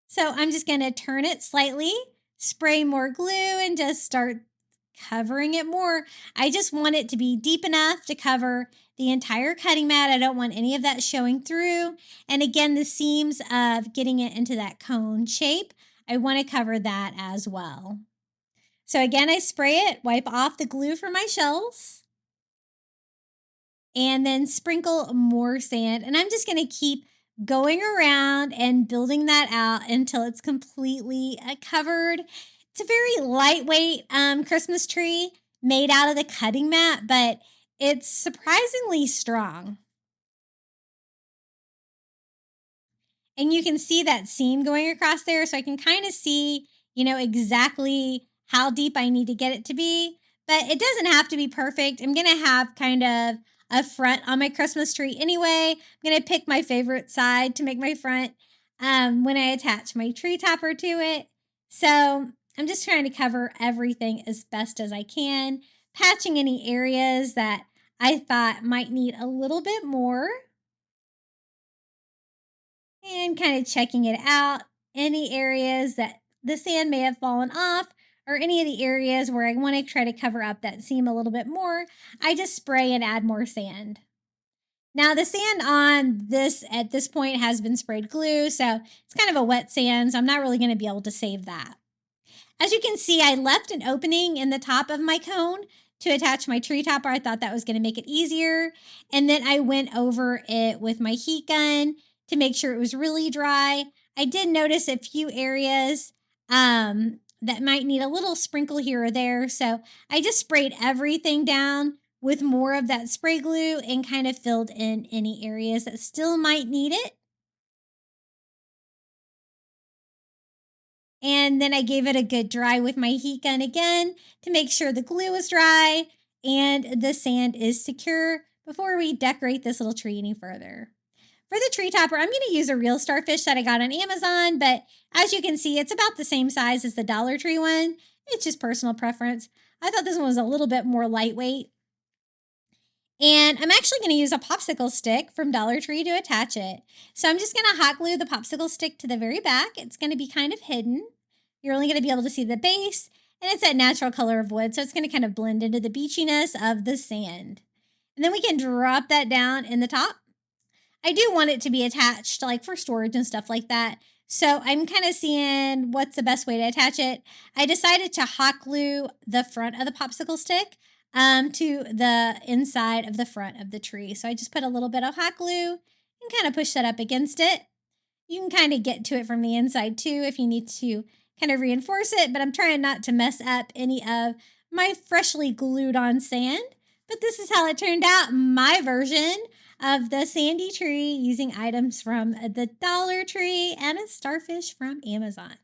So I'm just going to turn it slightly, spray more glue, and just start covering it more. I just want it to be deep enough to cover the entire cutting mat. I don't want any of that showing through. And again, the seams of getting it into that cone shape, I want to cover that as well. So again, I spray it, wipe off the glue from my shells, and then sprinkle more sand. And I'm just going to keep going around and building that out until it's completely covered. It's a very lightweight Christmas tree made out of the cutting mat, but it's surprisingly strong. And you can see that seam going across there, so I can kind of see, exactly how deep I need to get it to be. But it doesn't have to be perfect. I'm going to have kind of a front on my Christmas tree anyway. I'm going to pick my favorite side to make my front when I attach my tree topper to it. So I'm just trying to cover everything as best as I can, patching any areas that I thought might need a little bit more, and kind of checking it out. Any areas that the sand may have fallen off, or any of the areas where I want to try to cover up that seam a little bit more, I just spray and add more sand. Now the sand on this at this point has been sprayed glue, so it's kind of a wet sand, so I'm not really going to be able to save that. As you can see, I left an opening in the top of my cone to attach my tree topper. I thought that was going to make it easier. And then I went over it with my heat gun to make sure it was really dry. I did notice a few areas that might need a little sprinkle here or there. So I just sprayed everything down with more of that spray glue and kind of filled in any areas that still might need it. And then I gave it a good dry with my heat gun again to make sure the glue is dry and the sand is secure before we decorate this little tree any further. For the tree topper, I'm going to use a real starfish that I got on Amazon, but as you can see, it's about the same size as the Dollar Tree one. It's just personal preference. I thought this one was a little bit more lightweight. And I'm actually going to use a popsicle stick from Dollar Tree to attach it. So I'm just going to hot glue the popsicle stick to the very back. It's going to be kind of hidden. You're only going to be able to see the base, and it's that natural color of wood, so it's going to kind of blend into the beachiness of the sand. And then we can drop that down in the top. I do want it to be attached, like for storage and stuff like that. So I'm kind of seeing what's the best way to attach it. I decided to hot glue the front of the popsicle stick to the inside of the front of the tree. So I just put a little bit of hot glue and kind of push that up against it. You can kind of get to it from the inside too if you need to kind of reinforce it, but I'm trying not to mess up any of my freshly glued on sand. But this is how it turned out, my version of the sandy tree using items from the Dollar Tree and a starfish from Amazon.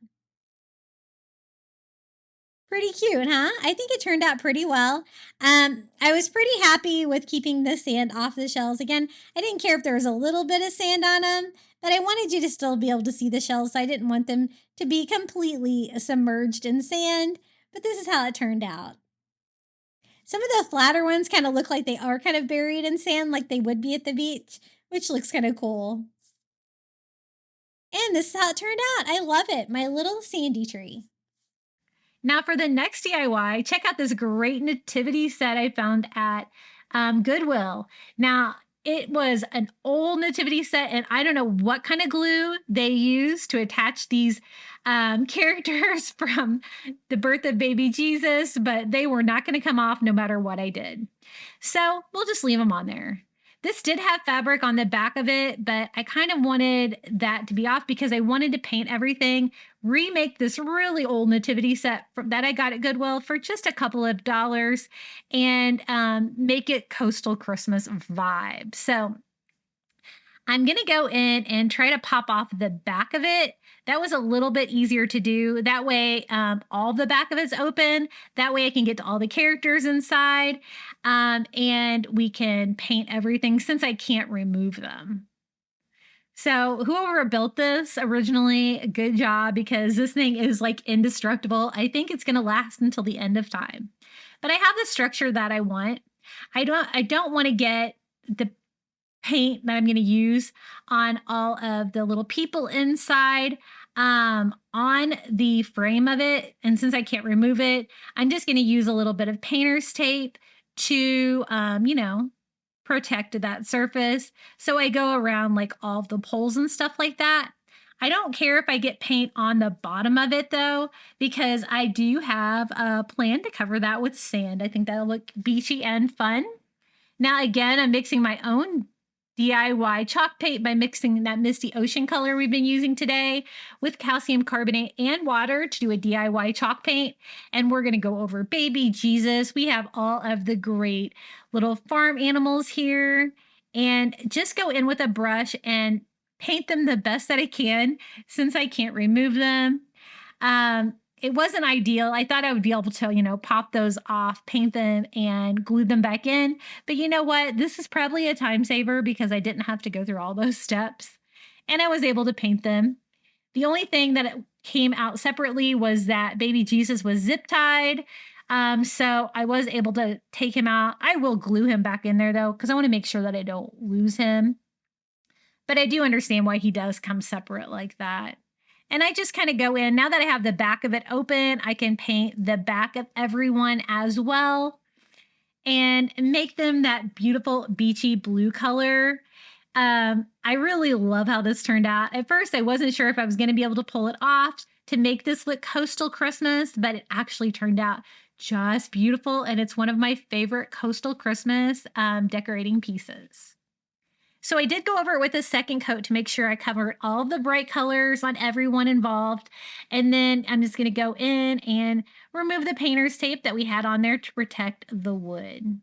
Pretty cute, huh? I think it turned out pretty well. I was pretty happy with keeping the sand off the shells. Again, I didn't care if there was a little bit of sand on them, but I wanted you to still be able to see the shells, so I didn't want them to be completely submerged in sand, but this is how it turned out. Some of the flatter ones kind of look like they are kind of buried in sand like they would be at the beach, which looks kind of cool. And this is how it turned out. I love it. My little sandy tree. Now for the next DIY, check out this great nativity set I found at Goodwill. Now, it was an old nativity set, and I don't know what kind of glue they used to attach these characters from the birth of baby Jesus, but they were not going to come off no matter what I did. So we'll just leave them on there. This did have fabric on the back of it, but I kind of wanted that to be off because I wanted to paint everything, remake this really old nativity set that I got at Goodwill for just a couple of dollars, and make it coastal Christmas vibe. So I'm going to go in and try to pop off the back of it. That was a little bit easier to do. That way, all the back of it's open. That way I can get to all the characters inside, and we can paint everything since I can't remove them. So whoever built this originally, good job, because this thing is like indestructible. I think it's going to last until the end of time. But I have the structure that I want. I don't want to get the paint that I'm going to use on all of the little people inside on the frame of it. And since I can't remove it, I'm just going to use a little bit of painter's tape to, protect that surface. So I go around like all of the poles and stuff like that. I don't care if I get paint on the bottom of it though, because I do have a plan to cover that with sand. I think that'll look beachy and fun. Now, again, I'm mixing my own DIY chalk paint by mixing that misty ocean color we've been using today with calcium carbonate and water to do a DIY chalk paint. And we're going to go over baby Jesus. We have all of the great little farm animals here, and just go in with a brush and paint them the best that I can since I can't remove them. It wasn't ideal. I thought I would be able to, pop those off, paint them, and glue them back in. But you know what? This is probably a time saver because I didn't have to go through all those steps. And I was able to paint them. The only thing that came out separately was that baby Jesus was zip tied. So I was able to take him out. I will glue him back in there though, because I want to make sure that I don't lose him. But I do understand why he does come separate like that. And I just kind of go in. Now that I have the back of it open, I can paint the back of everyone as well and make them that beautiful beachy blue color. I really love how this turned out. At first, I wasn't sure if I was going to be able to pull it off to make this look coastal Christmas, but it actually turned out just beautiful. And it's one of my favorite coastal Christmas decorating pieces. So I did go over it with a second coat to make sure I covered all the bright colors on everyone involved. And then I'm just going to go in and remove the painter's tape that we had on there to protect the wood.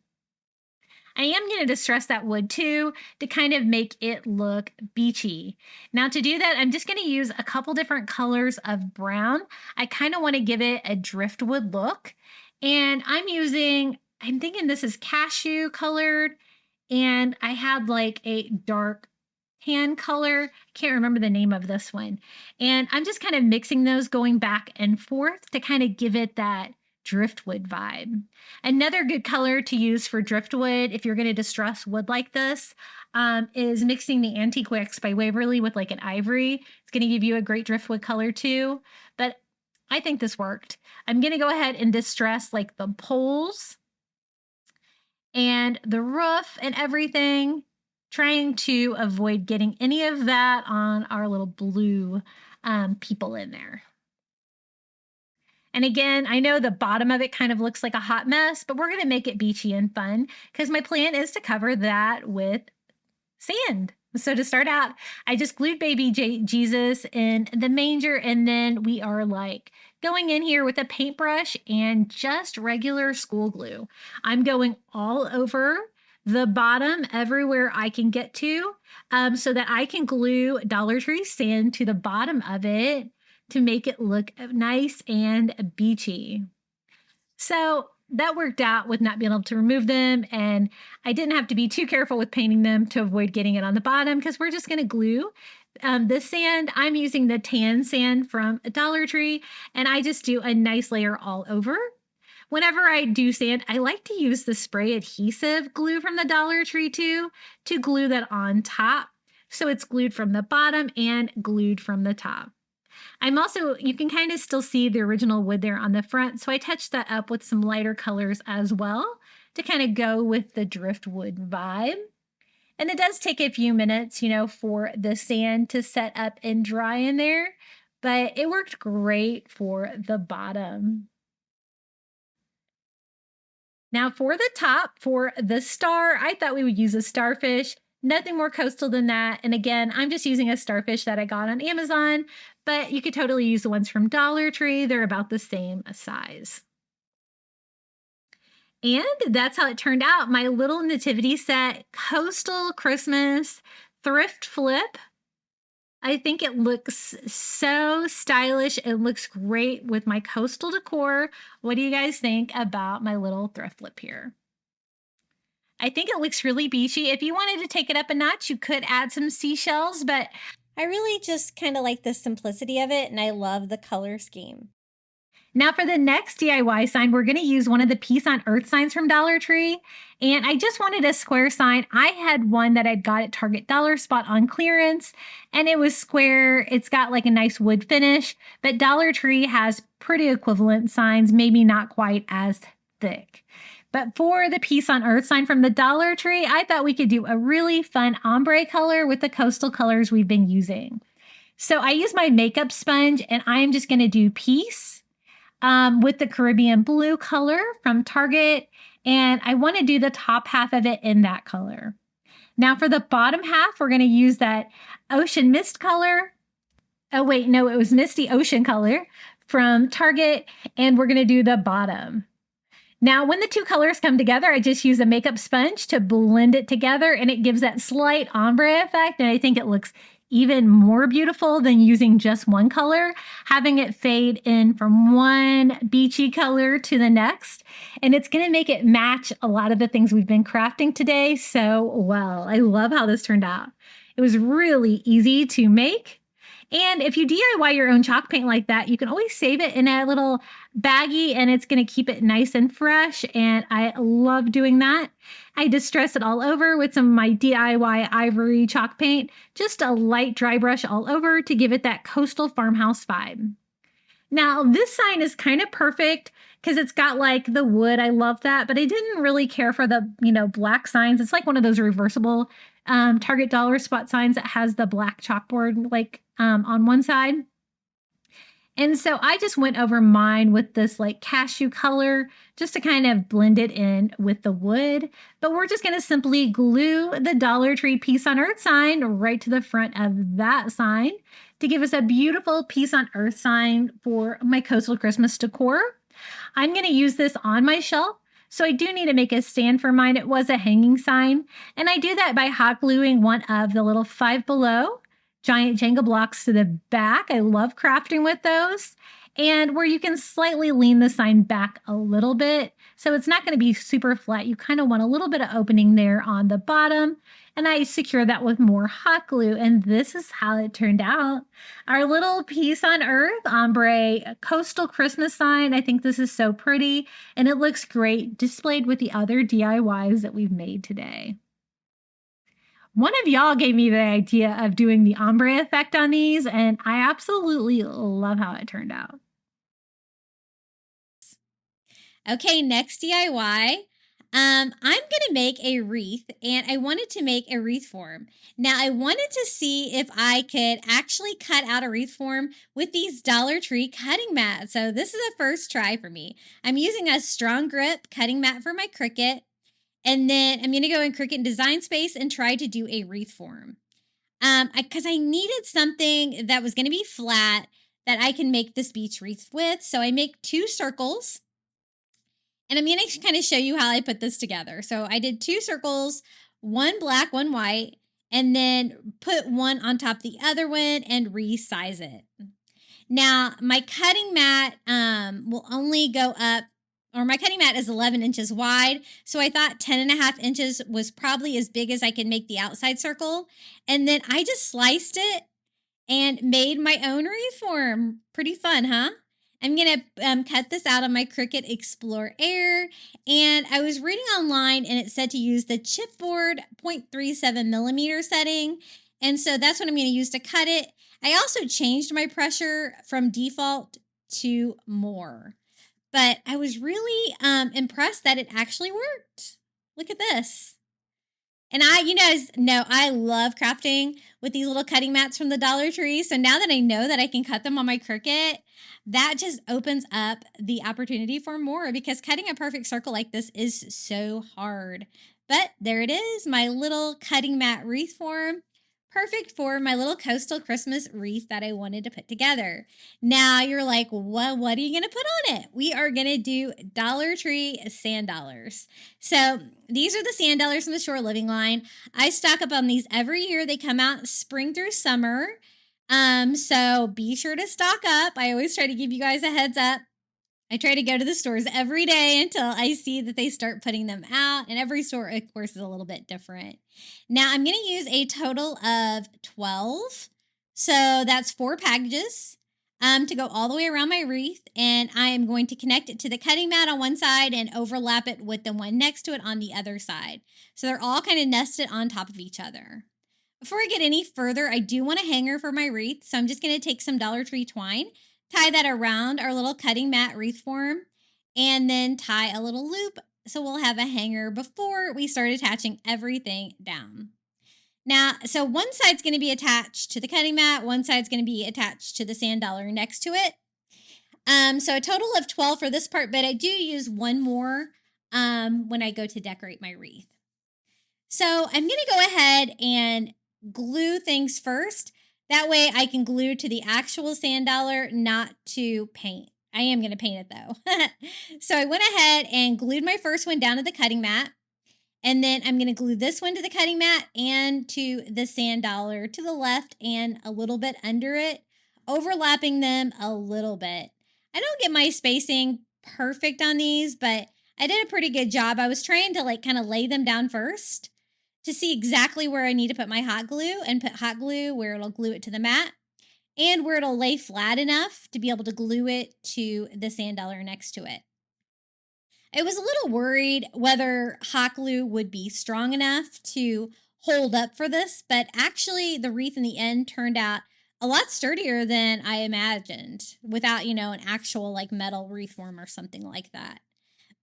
I am going to distress that wood too to kind of make it look beachy. Now to do that, I'm just going to use a couple different colors of brown. I kind of want to give it a driftwood look. And I'm thinking this is cashew colored. And I had like a dark tan color. I can't remember the name of this one. And I'm just kind of mixing those, going back and forth to kind of give it that driftwood vibe. Another good color to use for driftwood, if you're going to distress wood like this, is mixing the Antique Wax by Waverly with like an ivory. It's going to give you a great driftwood color too. But I think this worked. I'm going to go ahead and distress like the poles and the roof and everything, trying to avoid getting any of that on our little blue people in there. And again, I know the bottom of it kind of looks like a hot mess, but we're going to make it beachy and fun because my plan is to cover that with sand. So to start out, I just glued baby Jesus in the manger, and then we are like going in here with a paintbrush and just regular school glue. I'm going all over the bottom everywhere I can get to, so that I can glue Dollar Tree sand to the bottom of it to make it look nice and beachy. So that worked out with not being able to remove them, and I didn't have to be too careful with painting them to avoid getting it on the bottom because we're just going to glue. The sand, I'm using the tan sand from Dollar Tree, and I just do a nice layer all over. Whenever I do sand, I like to use the spray adhesive glue from the Dollar Tree too to glue that on top. So it's glued from the bottom and glued from the top. You can kind of still see the original wood there on the front. So I touched that up with some lighter colors as well to kind of go with the driftwood vibe. And it does take a few minutes, for the sand to set up and dry in there, but it worked great for the bottom. Now for the top, for the star, I thought we would use a starfish. Nothing more coastal than that. And again, I'm just using a starfish that I got on Amazon, but you could totally use the ones from Dollar Tree. They're about the same size. And that's how it turned out. My little nativity set, coastal Christmas thrift flip. I think it looks so stylish. It looks great with my coastal decor. What do you guys think about my little thrift flip here? I think it looks really beachy. If you wanted to take it up a notch, you could add some seashells, but I really just kind of like the simplicity of it, and I love the color scheme. Now for the next DIY sign, we're going to use one of the Peace on Earth signs from Dollar Tree. And I just wanted a square sign. I had one that I'd got at Target Dollar Spot on clearance, and it was square. It's got like a nice wood finish, but Dollar Tree has pretty equivalent signs, maybe not quite as thick. But for the Peace on Earth sign from the Dollar Tree, I thought we could do a really fun ombre color with the coastal colors we've been using. So I use my makeup sponge, and I'm just going to do peace with the Caribbean blue color from Target. And I want to do the top half of it in that color. Now for the bottom half, we're going to use that ocean mist color. Oh, wait, no, it was Misty Ocean color from Target. And we're going to do the bottom. Now, when the two colors come together, I just use a makeup sponge to blend it together, and it gives that slight ombre effect. And I think it looks even more beautiful than using just one color, having it fade in from one beachy color to the next. And it's going to make it match a lot of the things we've been crafting today so well. I love how this turned out. It was really easy to make. And if you DIY your own chalk paint like that, you can always save it in a little baggie, and it's going to keep it nice and fresh. And I love doing that. I distress it all over with some of my DIY ivory chalk paint, just a light dry brush all over to give it that coastal farmhouse vibe. Now, this sign is kind of perfect because it's got like the wood. I love that, but I didn't really care for the, black signs. It's like one of those reversible Target Dollar Spot signs that has the black chalkboard on one side. And so I just went over mine with this like cashew color just to kind of blend it in with the wood. But we're just going to simply glue the Dollar Tree Peace on Earth sign right to the front of that sign to give us a beautiful Peace on Earth sign for my coastal Christmas decor. I'm going to use this on my shelf. So I do need to make a stand for mine. It was a hanging sign. And I do that by hot gluing one of the little Five Below giant Jenga blocks to the back. I love crafting with those. And where you can slightly lean the sign back a little bit. So it's not going to be super flat. You kind of want a little bit of opening there on the bottom. And I secure that with more hot glue. And this is how it turned out. Our little Peace on Earth ombre coastal Christmas sign. I think this is so pretty. And it looks great displayed with the other DIYs that we've made today. One of y'all gave me the idea of doing the ombre effect on these, and I absolutely love how it turned out. Okay, next DIY. I'm going to make a wreath, and I wanted to make a wreath form. Now, I wanted to see if I could actually cut out a wreath form with these Dollar Tree cutting mats. So this is a first try for me. I'm using a strong grip cutting mat for my Cricut. And then I'm going to go in Cricut Design Space and try to do a wreath form. Because I needed something that was going to be flat that I can make this beach wreath with. So I make 2 circles. And I'm going to kind of show you how I put this together. So I did 2 circles, one black, one white, and then put one on top of the other one and resize it. Now, my cutting mat will only go up, or my cutting mat is 11 inches wide. So I thought 10.5 inches was probably as big as I could make the outside circle. And then I just sliced it and made my own wreath form. Pretty fun, huh? I'm going to cut this out on my Cricut Explore Air. And I was reading online and it said to use the chipboard 0.37 millimeter setting. And so that's what I'm going to use to cut it. I also changed my pressure from default to more. But I was really impressed that it actually worked. Look at this. And you guys know I love crafting with these little cutting mats from the Dollar Tree. So now that I know that I can cut them on my Cricut, that just opens up the opportunity for more, because cutting a perfect circle like this is so hard. But there it is, my little cutting mat wreath form. Perfect for my little coastal Christmas wreath that I wanted to put together. Now you're like, well, what are you going to put on it? We are going to do Dollar Tree sand dollars. So these are the sand dollars from the Shore Living line. I stock up on these every year. They come out spring through summer. So be sure to stock up. I always try to give you guys a heads up. I try to go to the stores every day until I see that they start putting them out. And every store, of course, is a little bit different. Now, I'm going to use a total of 12. So that's 4 packages to go all the way around my wreath. And I am going to connect it to the cutting mat on one side and overlap it with the one next to it on the other side. So they're all kind of nested on top of each other. Before I get any further, I do want a hanger for my wreath. So I'm just going to take some Dollar Tree twine, tie that around our little cutting mat wreath form, and then tie a little loop so we'll have a hanger before we start attaching everything down. Now, so one side's going to be attached to the cutting mat, one side's going to be attached to the sand dollar next to it. So a total of 12 for this part, but I do use one more when I go to decorate my wreath. So I'm going to go ahead and glue things first. That way I can glue to the actual sand dollar, not to paint. I am going to paint it though. So I went ahead and glued my first one down to the cutting mat. And then I'm going to glue this one to the cutting mat and to the sand dollar to the left and a little bit under it, overlapping them a little bit. I don't get my spacing perfect on these, but I did a pretty good job. I was trying to kind of lay them down first to see exactly where I need to put my hot glue and put hot glue where it'll glue it to the mat and where it'll lay flat enough to be able to glue it to the sand dollar next to it. I was a little worried whether hot glue would be strong enough to hold up for this, but actually the wreath in the end turned out a lot sturdier than I imagined without, an actual metal wreath form or something like that.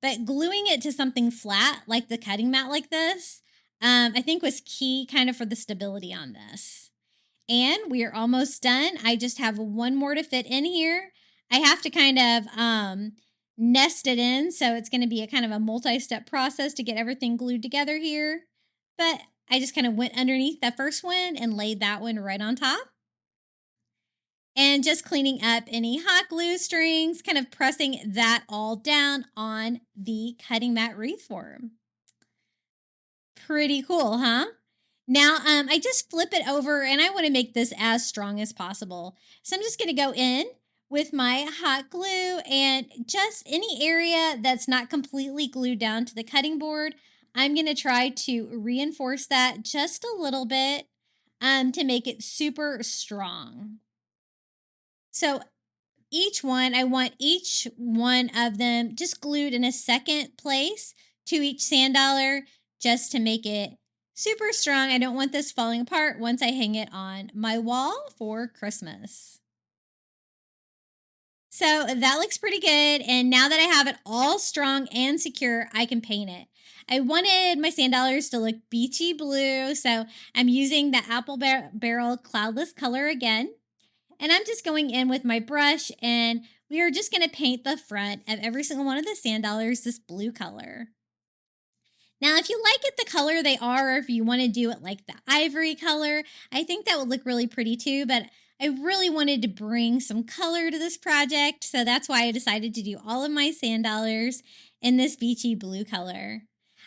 But gluing it to something flat like the cutting mat like this, I think was key kind of for the stability on this. And we are almost done. I just have one more to fit in here. I have to kind of nest it in, so it's going to be a kind of a multi-step process to get everything glued together here. But I just kind of went underneath that first one and laid that one right on top. And just cleaning up any hot glue strings, kind of pressing that all down on the cutting mat wreath form. Pretty cool, huh? Now, I just flip it over and I want to make this as strong as possible. So I'm just going to go in with my hot glue and just any area that's not completely glued down to the cutting board, I'm going to try to reinforce that just a little bit to make it super strong. So I want each one of them just glued in a second place to each sand dollar just to make it super strong. I don't want this falling apart once I hang it on my wall for Christmas. So that looks pretty good. And now that I have it all strong and secure, I can paint it. I wanted my sand dollars to look beachy blue. So I'm using the apple barrel cloudless color again. And I'm just going in with my brush and we are just going to paint the front of every single one of the sand dollars this blue color. Now, if you like it the color they are, or if you want to do it like the ivory color, I think that would look really pretty too, but I really wanted to bring some color to this project, so that's why I decided to do all of my sand dollars in this beachy blue color.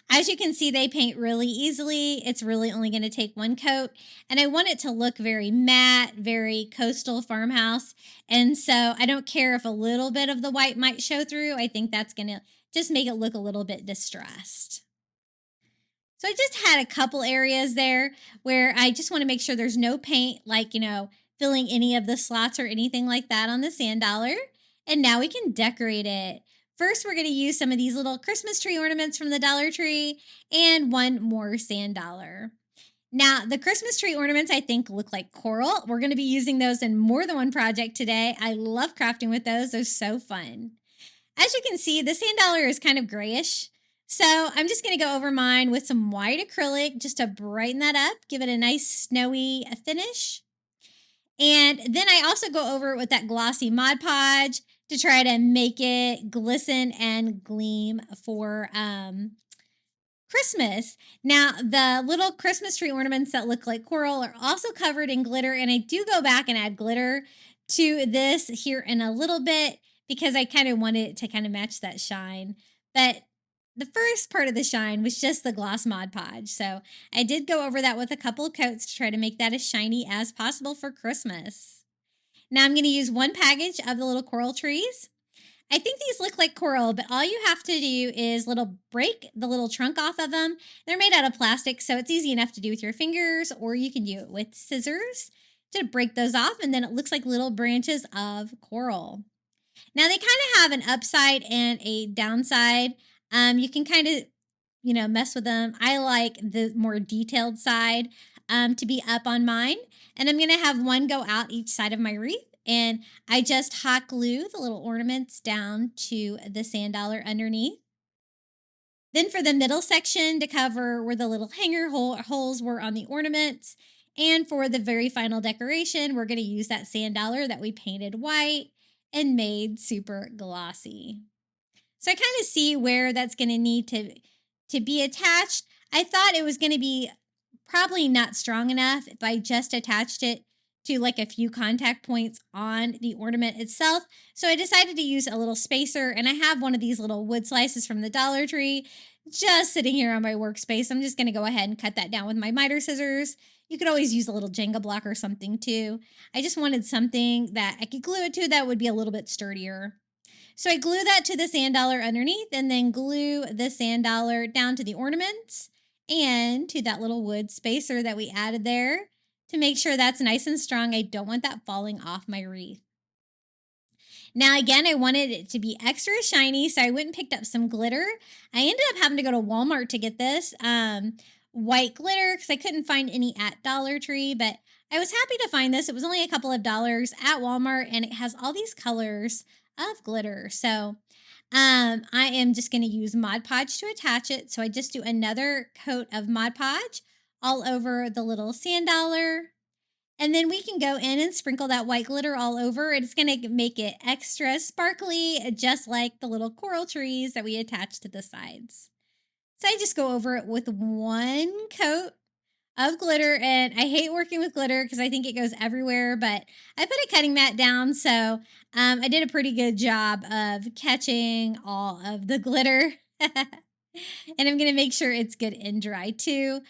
As you can see, they paint really easily. It's really only going to take one coat, and I want it to look very matte, very coastal farmhouse, and so I don't care if a little bit of the white might show through. I think that's going to just make it look a little bit distressed. So I just had a couple areas there where I just want to make sure there's no paint, filling any of the slots or anything like that on the sand dollar. And now we can decorate it. First, we're going to use some of these little Christmas tree ornaments from the Dollar Tree and one more sand dollar. Now, the Christmas tree ornaments, I think, look like coral. We're going to be using those in more than one project today. I love crafting with those. They're so fun. As you can see, the sand dollar is kind of grayish. So I'm just going to go over mine with some white acrylic just to brighten that up, give it a nice snowy finish. And then I also go over it with that glossy Mod Podge to try to make it glisten and gleam for Christmas. Now, the little Christmas tree ornaments that look like coral are also covered in glitter, and I do go back and add glitter to this here in a little bit because I kind of wanted it to kind of match that shine. But the first part of the shine was just the gloss Mod Podge. So I did go over that with a couple of coats to try to make that as shiny as possible for Christmas. Now I'm going to use one package of the little coral trees. I think these look like coral, but all you have to do is break the little trunk off of them. They're made out of plastic, so it's easy enough to do with your fingers, or you can do it with scissors to break those off, and then it looks like little branches of coral. Now, they kind of have an upside and a downside. You can kind of, mess with them. I like the more detailed side to be up on mine, and I'm going to have one go out each side of my wreath. And I just hot glue the little ornaments down to the sand dollar underneath. Then for the middle section to cover where the little hanger holes were on the ornaments. And for the very final decoration, we're going to use that sand dollar that we painted white and made super glossy. So I kind of see where that's going to need to be attached. I thought it was going to be probably not strong enough if I just attached it to like a few contact points on the ornament itself. So I decided to use a little spacer, and I have one of these little wood slices from the Dollar Tree just sitting here on my workspace. I'm just going to go ahead and cut that down with my miter scissors. You could always use a little Jenga block or something too. I just wanted something that I could glue it to that would be a little bit sturdier. So I glue that to the sand dollar underneath, and then glue the sand dollar down to the ornaments and to that little wood spacer that we added there to make sure that's nice and strong. I don't want that falling off my wreath. Now, again, I wanted it to be extra shiny, so I went and picked up some glitter. I ended up having to go to Walmart to get this white glitter because I couldn't find any at Dollar Tree, but I was happy to find this. It was only a couple of dollars at Walmart, and it has all these colors of glitter. So I am just going to use Mod Podge to attach it. So I just do another coat of Mod Podge all over the little sand dollar. And then we can go in and sprinkle that white glitter all over. It's going to make it extra sparkly, just like the little coral trees that we attached to the sides. So I just go over it with one coat of glitter, and I hate working with glitter because I think it goes everywhere, but I put a cutting mat down, so I did a pretty good job of catching all of the glitter. And I'm going to make sure it's good and dry too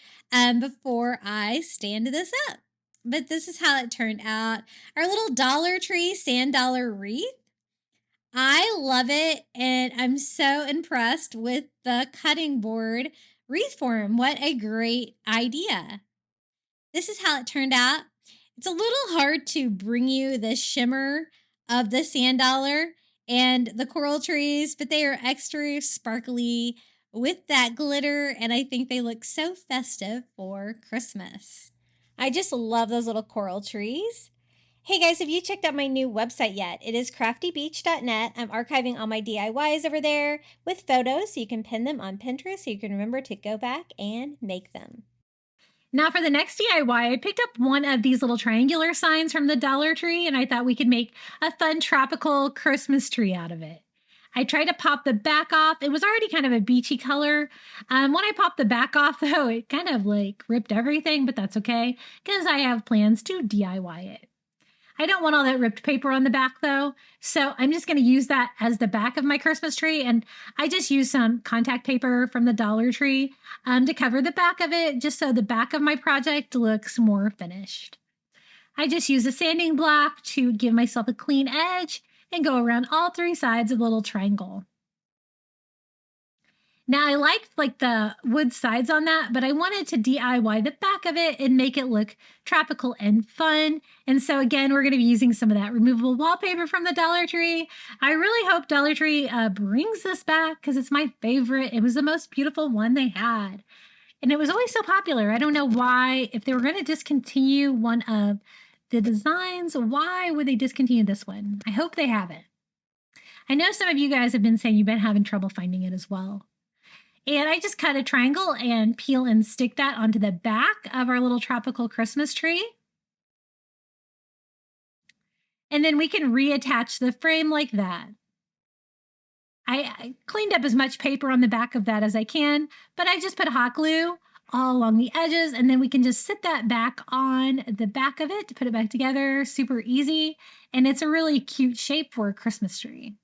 before I stand this up. But this is how it turned out. Our little Dollar Tree sand dollar wreath. I love it, and I'm so impressed with the cutting board wreath form. What a great idea. This is how it turned out. It's a little hard to bring you the shimmer of the sand dollar and the coral trees, but they are extra sparkly with that glitter, and I think they look so festive for Christmas. I just love those little coral trees. Hey guys, have you checked out my new website yet? It is craftybeach.net. I'm archiving all my DIYs over there with photos so you can pin them on Pinterest so you can remember to go back and make them. Now for the next DIY, I picked up one of these little triangular signs from the Dollar Tree, and I thought we could make a fun tropical Christmas tree out of it. I tried to pop the back off. It was already kind of a beachy color. When I popped the back off, though, it kind of ripped everything, but that's okay because I have plans to DIY it. I don't want all that ripped paper on the back, though, so I'm just going to use that as the back of my Christmas tree, and I just used some contact paper from the Dollar Tree to cover the back of it, just so the back of my project looks more finished. I just use a sanding block to give myself a clean edge and go around all three sides of the little triangle. Now, I liked the wood sides on that, but I wanted to DIY the back of it and make it look tropical and fun. And so again, we're going to be using some of that removable wallpaper from the Dollar Tree. I really hope Dollar Tree brings this back because it's my favorite. It was the most beautiful one they had. And it was always so popular. I don't know why. If they were going to discontinue one of the designs, why would they discontinue this one? I hope they haven't. I know some of you guys have been saying you've been having trouble finding it as well. And I just cut a triangle and peel and stick that onto the back of our little tropical Christmas tree. And then we can reattach the frame like that. I cleaned up as much paper on the back of that as I can, but I just put hot glue all along the edges, and then we can just sit that back on the back of it to put it back together. Super easy, and it's a really cute shape for a Christmas tree.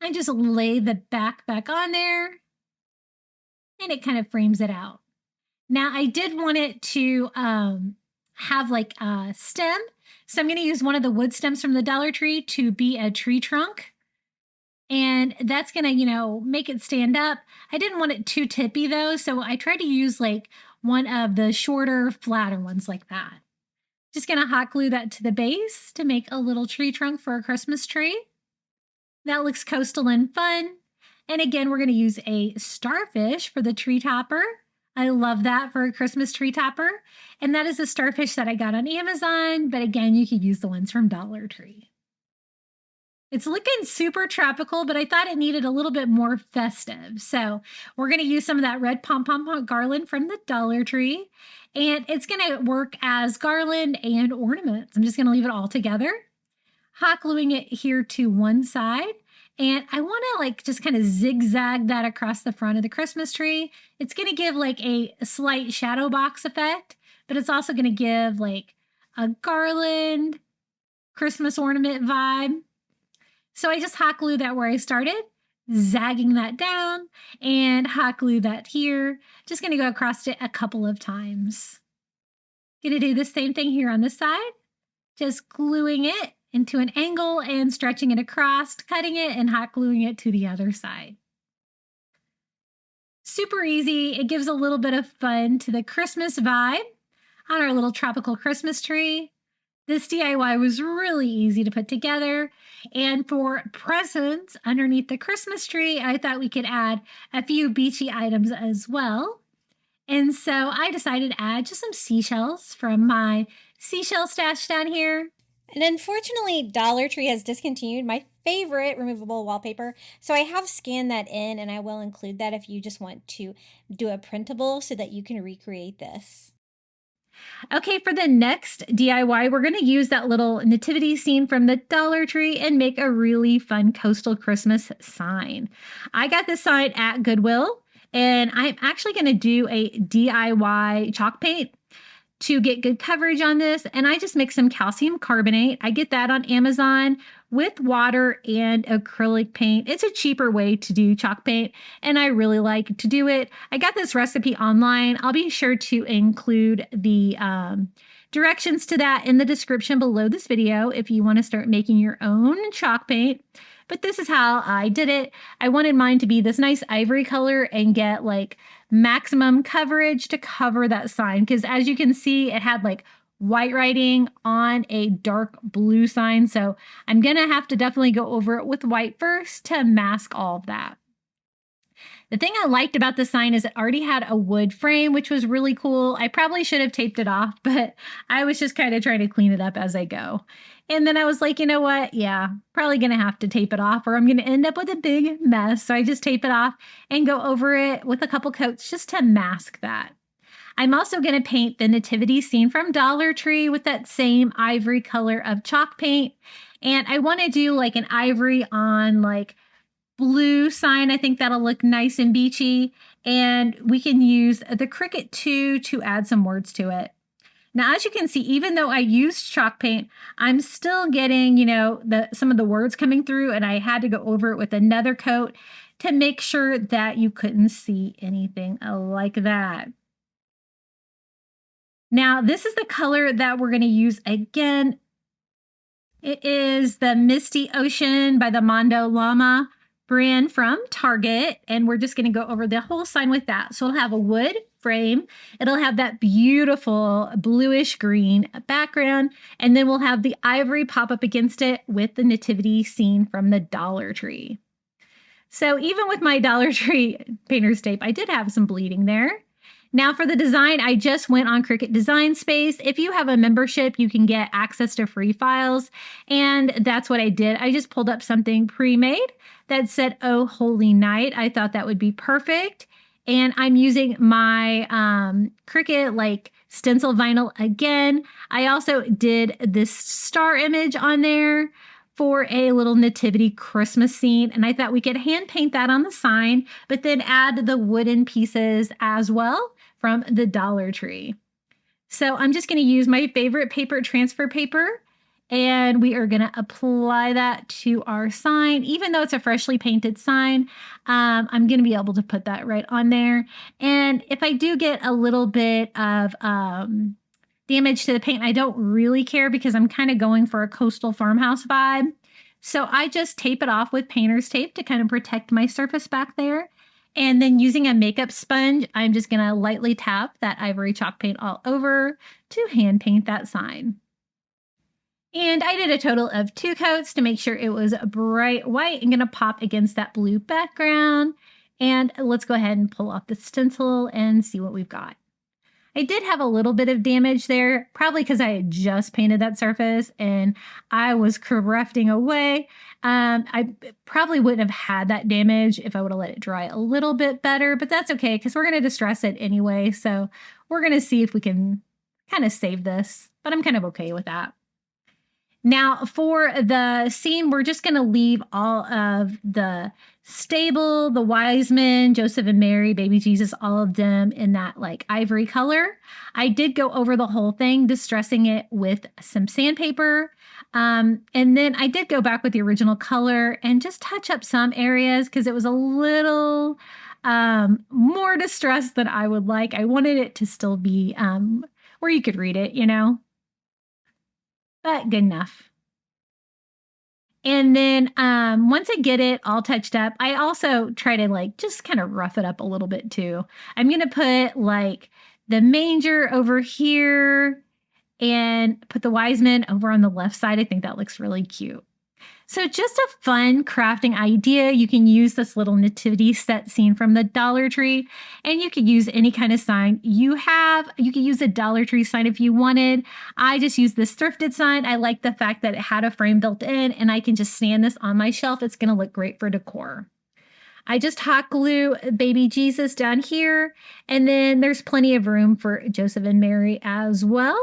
I just lay the back on there, and it kind of frames it out. Now I did want it to have like a stem, so I'm going to use one of the wood stems from the Dollar Tree to be a tree trunk. And that's going to, make it stand up. I didn't want it too tippy though, so I tried to use like one of the shorter, flatter ones like that. Just going to hot glue that to the base to make a little tree trunk for a Christmas tree. That looks coastal and fun. And again, we're going to use a starfish for the tree topper. I love that for a Christmas tree topper. And that is a starfish that I got on Amazon, but again, you could use the ones from Dollar Tree. It's looking super tropical, but I thought it needed a little bit more festive. So we're going to use some of that red pom-pom garland from the Dollar Tree, and it's going to work as garland and ornaments. I'm just going to leave it all together, hot gluing it here to one side. And I want to like just kind of zigzag that across the front of the Christmas tree. It's going to give like a slight shadow box effect, but it's also going to give like a garland Christmas ornament vibe. So I just hot glue that where I started, zagging that down, and hot glue that here. Just going to go across it a couple of times. Going to do the same thing here on this side, just gluing it into an angle and stretching it across, cutting it and hot gluing it to the other side. Super easy. It gives a little bit of fun to the Christmas vibe on our little tropical Christmas tree. This DIY was really easy to put together. And for presents underneath the Christmas tree, I thought we could add a few beachy items as well. And so I decided to add just some seashells from my seashell stash down here. And unfortunately, Dollar Tree has discontinued my favorite removable wallpaper. So I have scanned that in, and I will include that if you just want to do a printable so that you can recreate this. Okay, for the next DIY, we're going to use that little nativity scene from the Dollar Tree and make a really fun coastal Christmas sign. I got this sign at Goodwill, and I'm actually going to do a DIY chalk paint to get good coverage on this. And I just mix some calcium carbonate. I get that on Amazon with water and acrylic paint. It's a cheaper way to do chalk paint, and I really like to do it. I got this recipe online. I'll be sure to include the directions to that in the description below this video if you want to start making your own chalk paint. But this is how I did it. I wanted mine to be this nice ivory color and get like maximum coverage to cover that sign, because as you can see, it had like white writing on a dark blue sign. So I'm going to have to definitely go over it with white first to mask all of that. The thing I liked about the sign is it already had a wood frame, which was really cool. I probably should have taped it off, but I was just kind of trying to clean it up as I go. And then I was like, you know what? Yeah, probably going to have to tape it off or I'm going to end up with a big mess. So I just tape it off and go over it with a couple coats just to mask that. I'm also going to paint the nativity scene from Dollar Tree with that same ivory color of chalk paint. And I want to do like an ivory on like blue sign. I think that'll look nice and beachy. And we can use the Cricut 2 to add some words to it. Now, as you can see, even though I used chalk paint, I'm still getting, some of the words coming through, and I had to go over it with another coat to make sure that you couldn't see anything like that. Now, this is the color that we're going to use again. It is the Misty Ocean by the Mondo Llama brand from Target, and we're just going to go over the whole sign with that. So it'll have a wood frame, it'll have that beautiful bluish green background, and then we'll have the ivory pop up against it with the nativity scene from the Dollar Tree. So even with my Dollar Tree painter's tape, I did have some bleeding there. Now for the design, I just went on Cricut Design Space. If you have a membership, you can get access to free files. And that's what I did. I just pulled up something pre-made that said, "Oh, Holy Night." I thought that would be perfect. And I'm using my Cricut like stencil vinyl again. I also did this star image on there for a little nativity Christmas scene. And I thought we could hand paint that on the sign, but then add the wooden pieces as well from the Dollar Tree. So I'm just going to use my favorite paper, transfer paper, and we are going to apply that to our sign. Even though it's a freshly painted sign, I'm going to be able to put that right on there. And if I do get a little bit of damage to the paint, I don't really care because I'm kind of going for a coastal farmhouse vibe. So I just tape it off with painter's tape to kind of protect my surface back there. And then using a makeup sponge, I'm just going to lightly tap that ivory chalk paint all over to hand paint that sign. And I did a total of 2 coats to make sure it was bright white. I'm going to pop against that blue background. And let's go ahead and pull off the stencil and see what we've got. I did have a little bit of damage there, probably because I had just painted that surface and I was crafting away. I probably wouldn't have had that damage if I would have let it dry a little bit better, but that's okay because we're going to distress it anyway. So we're going to see if we can kind of save this, but I'm kind of okay with that. Now for the scene, we're just going to leave all of the stable, the wise men, Joseph and Mary, baby Jesus, all of them in that like ivory color. I did go over the whole thing, distressing it with some sandpaper. And then I did go back with the original color and just touch up some areas because it was a little more distressed than I would like. I wanted it to still be where you could read it, you know. But good enough. And then once I get it all touched up, I also try to like just kind of rough it up a little bit too. I'm going to put like the manger over here and put the wise men over on the left side. I think that looks really cute. So just a fun crafting idea. You can use this little nativity set scene from the Dollar Tree, and you could use any kind of sign you have. You could use a Dollar Tree sign if you wanted. I just used this thrifted sign. I like the fact that it had a frame built in, and I can just stand this on my shelf. It's going to look great for decor. I just hot glue baby Jesus down here, and then there's plenty of room for Joseph and Mary as well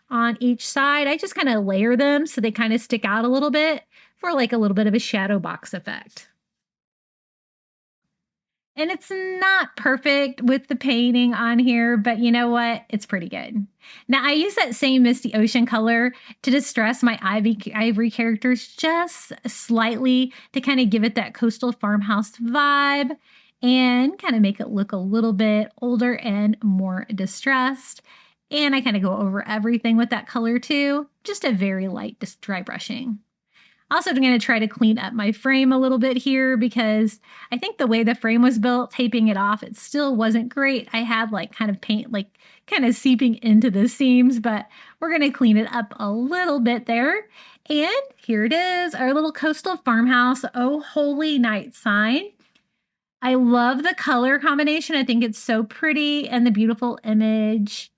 on each side. I just kind of layer them so they kind of stick out a little bit for like a little bit of a shadow box effect. And it's not perfect with the painting on here, but you know what? It's pretty good. Now I use that same Misty Ocean color to distress my ivory characters just slightly to kind of give it that coastal farmhouse vibe and kind of make it look a little bit older and more distressed. And I kind of go over everything with that color too. Just a very light dry brushing. Also, I'm going to try to clean up my frame a little bit here because I think the way the frame was built, taping it off, it still wasn't great. I had like kind of paint like kind of seeping into the seams, but we're going to clean it up a little bit there. And here it is, our little coastal farmhouse, Oh Holy Night sign. I love the color combination. I think it's so pretty and the beautiful image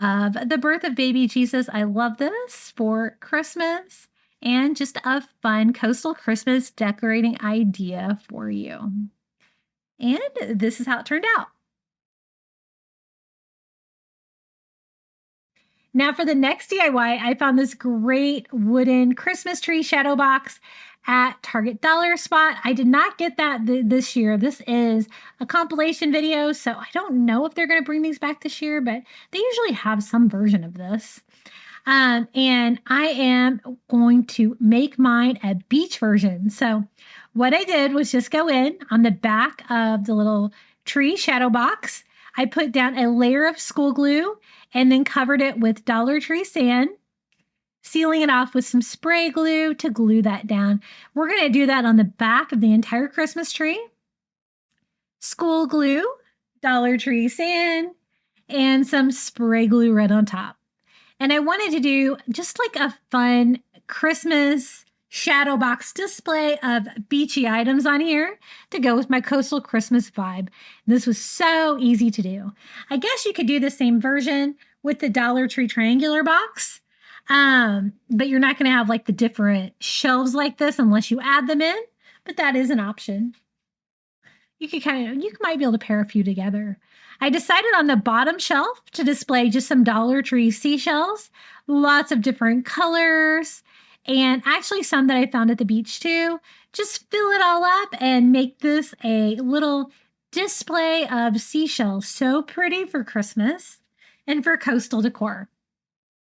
of the birth of baby Jesus. I love this for Christmas. And just a fun coastal Christmas decorating idea for you. And this is how it turned out. Now for the next DIY, I found this great wooden Christmas tree shadow box at Target Dollar Spot. I did not get that this year. This is a compilation video, so I don't know if they're going to bring these back this year, but they usually have some version of this. And I am going to make mine a beach version. So what I did was just go in on the back of the little tree shadow box. I put down a layer of school glue and then covered it with Dollar Tree sand, sealing it off with some spray glue to glue that down. We're going to do that on the back of the entire Christmas tree. School glue, Dollar Tree sand, and some spray glue right on top. And I wanted to do just like a fun Christmas shadow box display of beachy items on here to go with my coastal Christmas vibe. This was so easy to do. I guess you could do the same version with the Dollar Tree triangular box, but you're not going to have like the different shelves like this unless you add them in, but that is an option. You might be able to pair a few together. I decided on the bottom shelf to display just some Dollar Tree seashells, lots of different colors, and actually some that I found at the beach too. Just fill it all up and make this a little display of seashells. So pretty for Christmas and for coastal decor.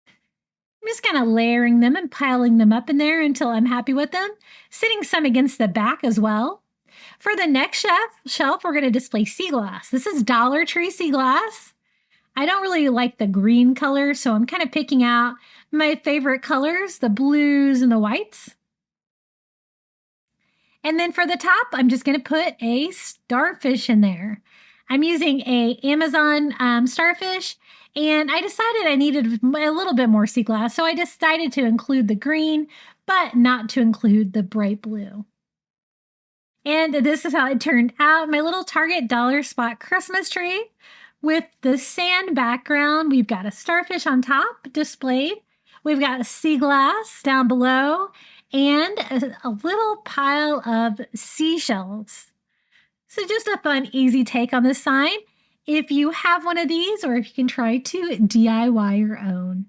I'm just kind of layering them and piling them up in there until I'm happy with them, sitting some against the back as well. For the next shelf, we're going to display sea glass. This is Dollar Tree sea glass. I don't really like the green color, so I'm kind of picking out my favorite colors, the blues and the whites. And then for the top, I'm just going to put a starfish in there. I'm using a Amazon starfish, and I decided I needed a little bit more sea glass, so I decided to include the green, but not to include the bright blue. And this is how it turned out. My little Target dollar spot Christmas tree with the sand background. We've got a starfish on top displayed. We've got a sea glass down below and a little pile of seashells. So just a fun, easy take on this sign. If you have one of these, or if you can try to DIY your own.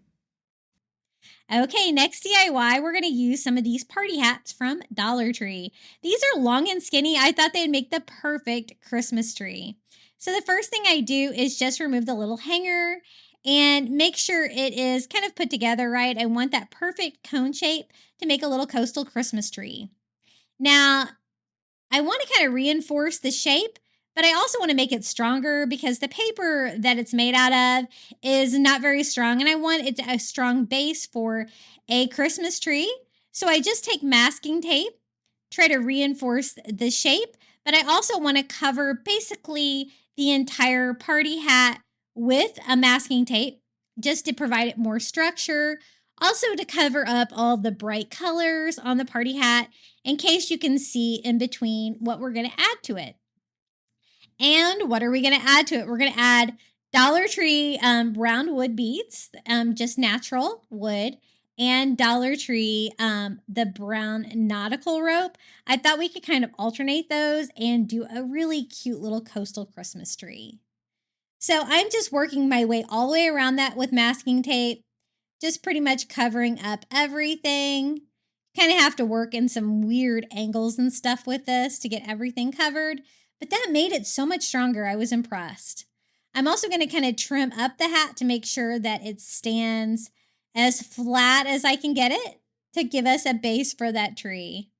Okay, next DIY, we're going to use some of these party hats from Dollar Tree. These are long and skinny. I thought they'd make the perfect Christmas tree. So the first thing I do is just remove the little hanger and make sure it is kind of put together right. I want that perfect cone shape to make a little coastal Christmas tree. Now, I want to kind of reinforce the shape, but I also want to make it stronger because the paper that it's made out of is not very strong, and I want it a strong base for a Christmas tree. So I just take masking tape, try to reinforce the shape, but I also want to cover basically the entire party hat with a masking tape just to provide it more structure. Also to cover up all the bright colors on the party hat in case you can see in between what we're going to add to it. And what are we going to add to it? We're going to add Dollar Tree round wood beads, just natural wood, and Dollar Tree the brown nautical rope. I thought we could kind of alternate those and do a really cute little coastal Christmas tree. So I'm just working my way all the way around that with masking tape, just pretty much covering up everything. Kind of have to work in some weird angles and stuff with this to get everything covered. But that made it so much stronger. I was impressed. I'm also going to kind of trim up the hat to make sure that it stands as flat as I can get it to give us a base for that tree.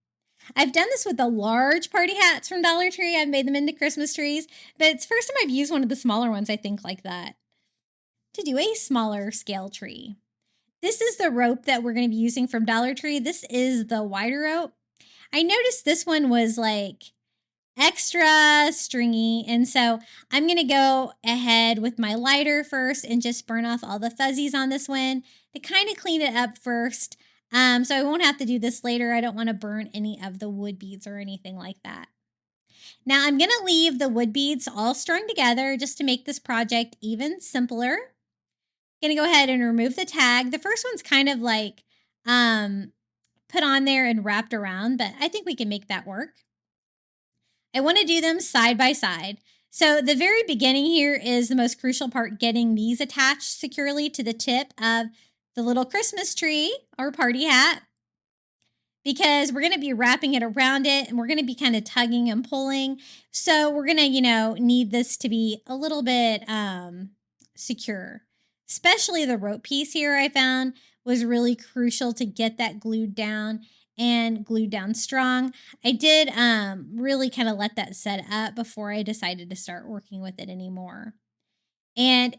I've done this with the large party hats from Dollar Tree. I've made them into Christmas trees, but it's the first time I've used one of the smaller ones, I think, like that, to do a smaller scale tree. This is the rope that we're going to be using from Dollar Tree. This is the wider rope. I noticed this one was like extra stringy, and so I'm going to go ahead with my lighter first and just burn off all the fuzzies on this one to kind of clean it up first. So I won't have to do this later. I don't want to burn any of the wood beads or anything like that. Now I'm going to leave the wood beads all strung together just to make this project even simpler. Going to go ahead and remove the tag. The first one's kind of like put on there and wrapped around, but I think we can make that work. I want to do them side by side. So the very beginning here is the most crucial part, getting these attached securely to the tip of the little Christmas tree or party hat, because we're going to be wrapping it around it and we're going to be kind of tugging and pulling. So we're going to, need this to be a little bit secure. Especially the rope piece here I found was really crucial to get that glued down and glued down strong. I did really kind of let that set up before I decided to start working with it anymore. And,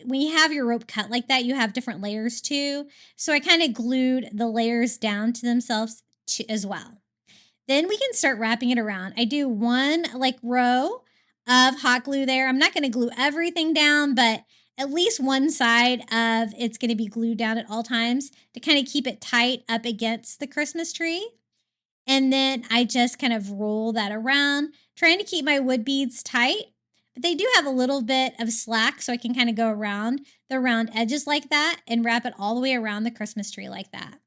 when you have your rope cut like that, you have different layers too. So I kind of glued the layers down to themselves as well. Then we can start wrapping it around. I do one row of hot glue there. I'm not going to glue everything down, but at least one side of it's going to be glued down at all times to kind of keep it tight up against the Christmas tree. And then I just kind of roll that around, trying to keep my wood beads tight. But they do have a little bit of slack, so I can kind of go around the round edges like that and wrap it all the way around the Christmas tree like that.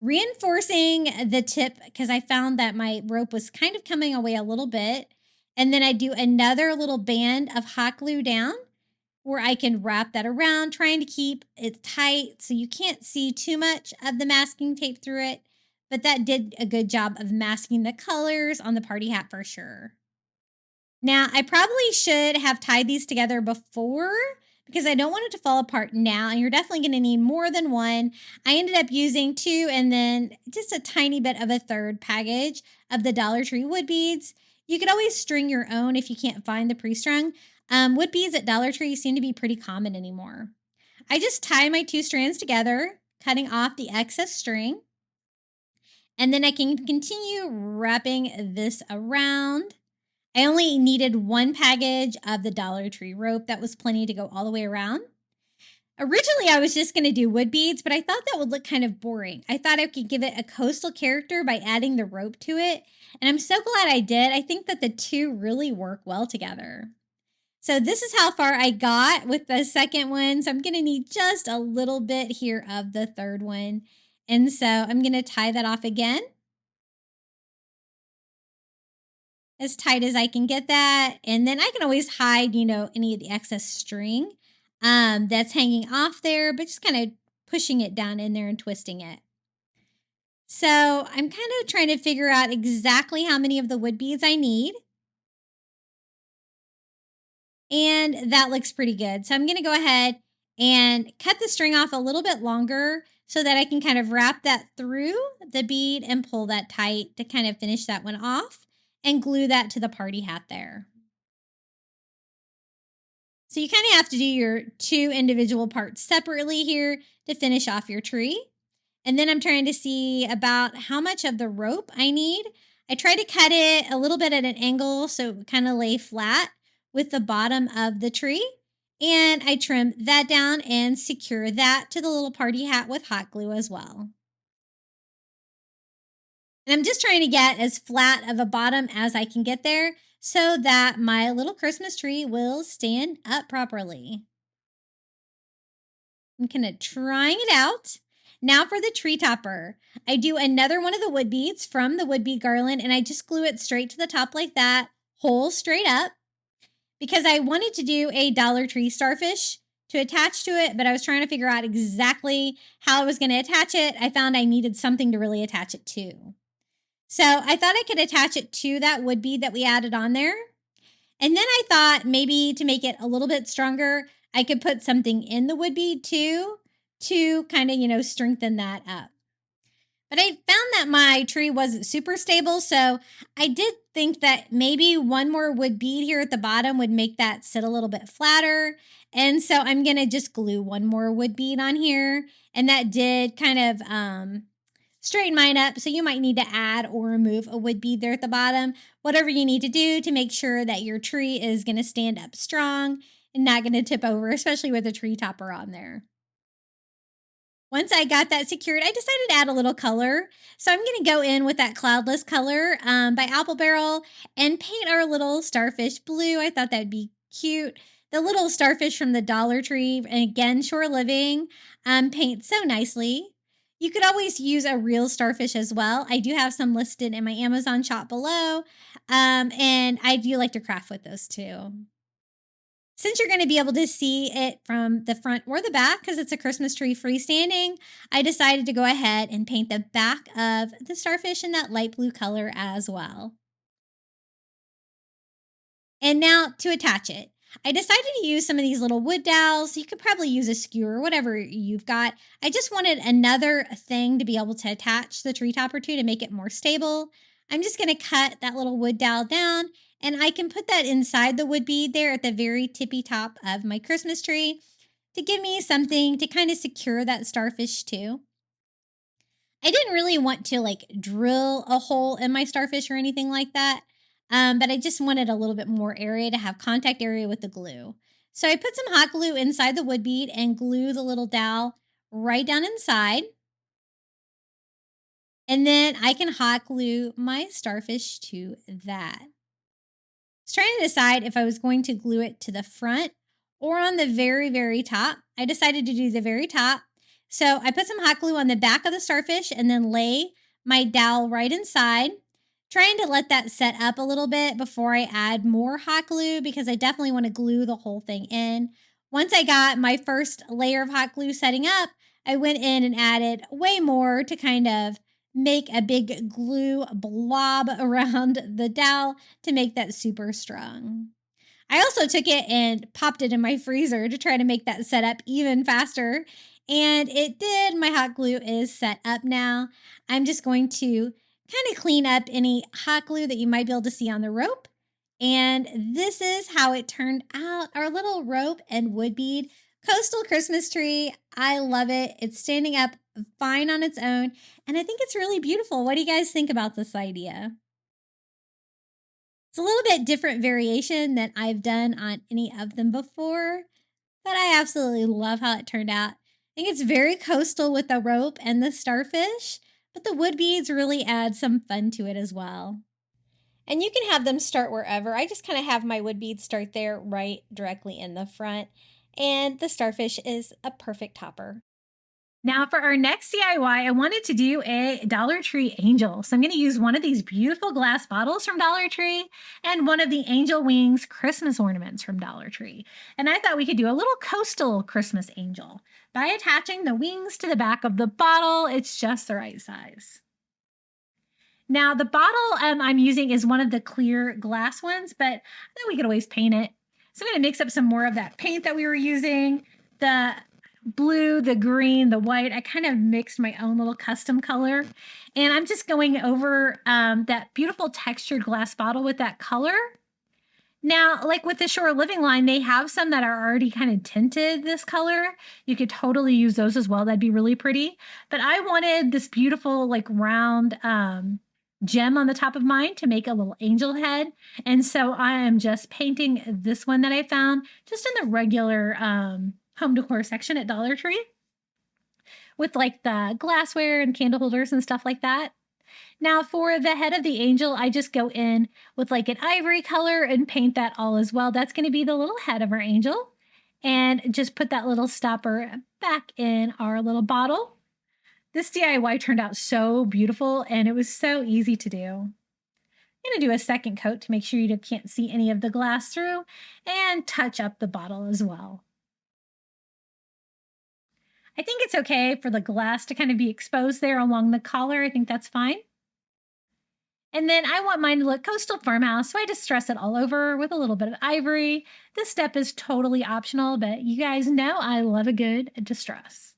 Reinforcing the tip, because I found that my rope was kind of coming away a little bit. And then I do another little band of hot glue down, where I can wrap that around, trying to keep it tight so you can't see too much of the masking tape through it. But that did a good job of masking the colors on the party hat for sure. Now, I probably should have tied these together before because I don't want it to fall apart now, and you're definitely going to need more than one. I ended up using 2 and then just a tiny bit of a third package of the Dollar Tree wood beads. You could always string your own if you can't find the pre-strung. Wood beads at Dollar Tree seem to be pretty common anymore. I just tie my 2 strands together, cutting off the excess string. And then I can continue wrapping this around. I only needed 1 package of the Dollar Tree rope. That was plenty to go all the way around. Originally, I was just going to do wood beads, but I thought that would look kind of boring. I thought I could give it a coastal character by adding the rope to it. And I'm so glad I did. I think that the 2 really work well together. So this is how far I got with the second one. So I'm going to need just a little bit here of the third one. And so I'm going to tie that off again. As tight as I can get that. And then I can always hide, any of the excess string that's hanging off there, but just kind of pushing it down in there and twisting it. So I'm kind of trying to figure out exactly how many of the wood beads I need. And that looks pretty good. So I'm going to go ahead and cut the string off a little bit longer so that I can kind of wrap that through the bead and pull that tight to kind of finish that one off and glue that to the party hat there. So you kind of have to do your 2 individual parts separately here to finish off your tree. And then I'm trying to see about how much of the rope I need. I try to cut it a little bit at an angle so it kind of lay flat with the bottom of the tree. And I trim that down and secure that to the little party hat with hot glue as well. And I'm just trying to get as flat of a bottom as I can get there so that my little Christmas tree will stand up properly. I'm kind of trying it out. Now for the tree topper. I do another one of the wood beads from the wood bead garland, and I just glue it straight to the top like that, hole straight up, because I wanted to do a Dollar Tree starfish to attach to it, but I was trying to figure out exactly how I was going to attach it. I found I needed something to really attach it to. So I thought I could attach it to that wood bead that we added on there. And then I thought maybe to make it a little bit stronger, I could put something in the wood bead too to kind of, strengthen that up. But I found that my tree wasn't super stable, so I did think that maybe one more wood bead here at the bottom would make that sit a little bit flatter. And so I'm going to just glue one more wood bead on here. And that did kind of straighten mine up. So you might need to add or remove a wood bead there at the bottom. Whatever you need to do to make sure that your tree is going to stand up strong and not going to tip over, especially with a tree topper on there. Once I got that secured, I decided to add a little color. So I'm going to go in with that cloudless color by Apple Barrel and paint our little starfish blue. I thought that would be cute. The little starfish from the Dollar Tree, and again, Shore Living, paint so nicely. You could always use a real starfish as well. I do have some listed in my Amazon shop below, and I do like to craft with those too. Since you're going to be able to see it from the front or the back because it's a Christmas tree freestanding, I decided to go ahead and paint the back of the starfish in that light blue color as well. And now to attach it. I decided to use some of these little wood dowels. You could probably use a skewer, whatever you've got. I just wanted another thing to be able to attach the tree topper to make it more stable. I'm just going to cut that little wood dowel down, and I can put that inside the wood bead there at the very tippy top of my Christmas tree to give me something to kind of secure that starfish too. I didn't really want to drill a hole in my starfish or anything like that. But I just wanted a little bit more area to have contact area with the glue. So I put some hot glue inside the wood bead and glue the little dowel right down inside. And then I can hot glue my starfish to that. I was trying to decide if I was going to glue it to the front or on the very, very top. I decided to do the very top. So I put some hot glue on the back of the starfish and then lay my dowel right inside. Trying to let that set up a little bit before I add more hot glue because I definitely want to glue the whole thing in Once I got my first layer of hot glue setting up, I went in and added way more to kind of make a big glue blob around the dowel to make that super strong. I also took it and popped it in my freezer to try to make that setup even faster. And it did. My hot glue is set up now. I'm just going to kind of clean up any hot glue that you might be able to see on the rope. And this is how it turned out, our little rope and wood bead coastal Christmas tree. I love it. It's standing up fine on its own, and I think it's really beautiful. What do you guys think about this idea? It's a little bit different variation than I've done on any of them before, but I absolutely love how it turned out. I think it's very coastal with the rope and the starfish, but the wood beads really add some fun to it as well. And you can have them start wherever. I just kind of have my wood beads start there right directly in the front. And the starfish is a perfect topper. Now for our next DIY, I wanted to do a Dollar Tree angel. So I'm going to use one of these beautiful glass bottles from Dollar Tree and one of the angel wings Christmas ornaments from Dollar Tree. And I thought we could do a little coastal Christmas angel by attaching the wings to the back of the bottle. It's just the right size. Now the bottle I'm using is one of the clear glass ones, but I thought we could always paint it. So I'm going to mix up some more of that paint that we were using. The blue, the green, the white. I kind of mixed my own little custom color. And I'm just going over that beautiful textured glass bottle with that color. Now, like with the Shore Living line, they have some that are already kind of tinted this color. You could totally use those as well. That'd be really pretty. But I wanted this beautiful, like round gem on the top of mine to make a little angel head. And so I am just painting this one that I found just in the regular home decor section at Dollar Tree with like the glassware and candle holders and stuff like that. Now for the head of the angel, I just go in with like an ivory color and paint that all as well. That's going to be the little head of our angel, and just put that little stopper back in our little bottle. This DIY turned out so beautiful and it was so easy to do. I'm going to do a second coat to make sure you can't see any of the glass through, and touch up the bottle as well. I think it's okay for the glass to kind of be exposed there along the collar. I think that's fine. And then I want mine to look coastal farmhouse, so I just stress it all over with a little bit of ivory. This step is totally optional, but you guys know I love a good distress.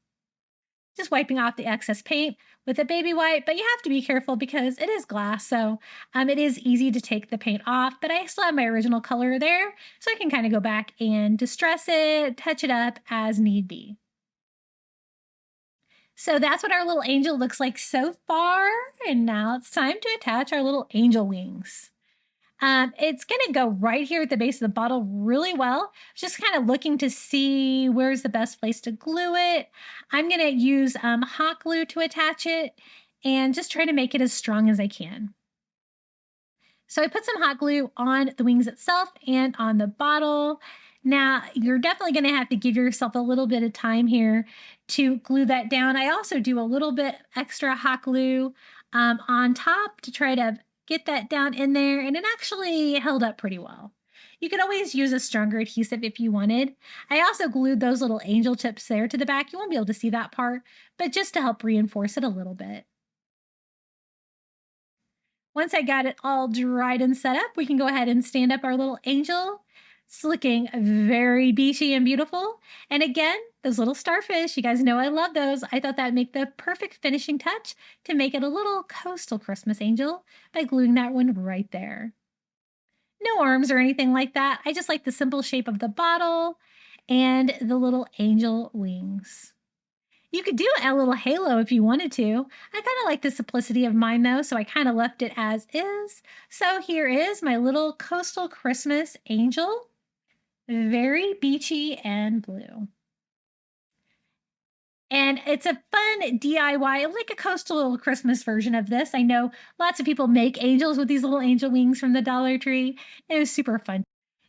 Just wiping off the excess paint with a baby wipe, but you have to be careful because it is glass, so it is easy to take the paint off, but I still have my original color there, so I can kind of go back and distress it, touch it up as need be. So that's what our little angel looks like so far, and now it's time to attach our little angel wings. It's going to go right here at the base of the bottle really well. Just kind of looking to see where's the best place to glue it. I'm going to use hot glue to attach it and just try to make it as strong as I can. So I put some hot glue on the wings itself and on the bottle. Now, you're definitely going to have to give yourself a little bit of time here to glue that down. I also do a little bit extra hot glue on top to try to get that down in there, and it actually held up pretty well. You could always use a stronger adhesive if you wanted. I also glued those little angel tips there to the back. You won't be able to see that part, but just to help reinforce it a little bit. Once I got it all dried and set up, we can go ahead and stand up our little angel. It's looking very beachy and beautiful. And again, those little starfish, you guys know I love those. I thought that'd make the perfect finishing touch to make it a little coastal Christmas angel by gluing that one right there. No arms or anything like that. I just like the simple shape of the bottle and the little angel wings. You could do a little halo if you wanted to. I kind of like the simplicity of mine though, so I kind of left it as is. So here is my little coastal Christmas angel. Very beachy and blue. And it's a fun DIY, like a coastal Christmas version of this. I know lots of people make angels with these little angel wings from the Dollar Tree. It was super fun.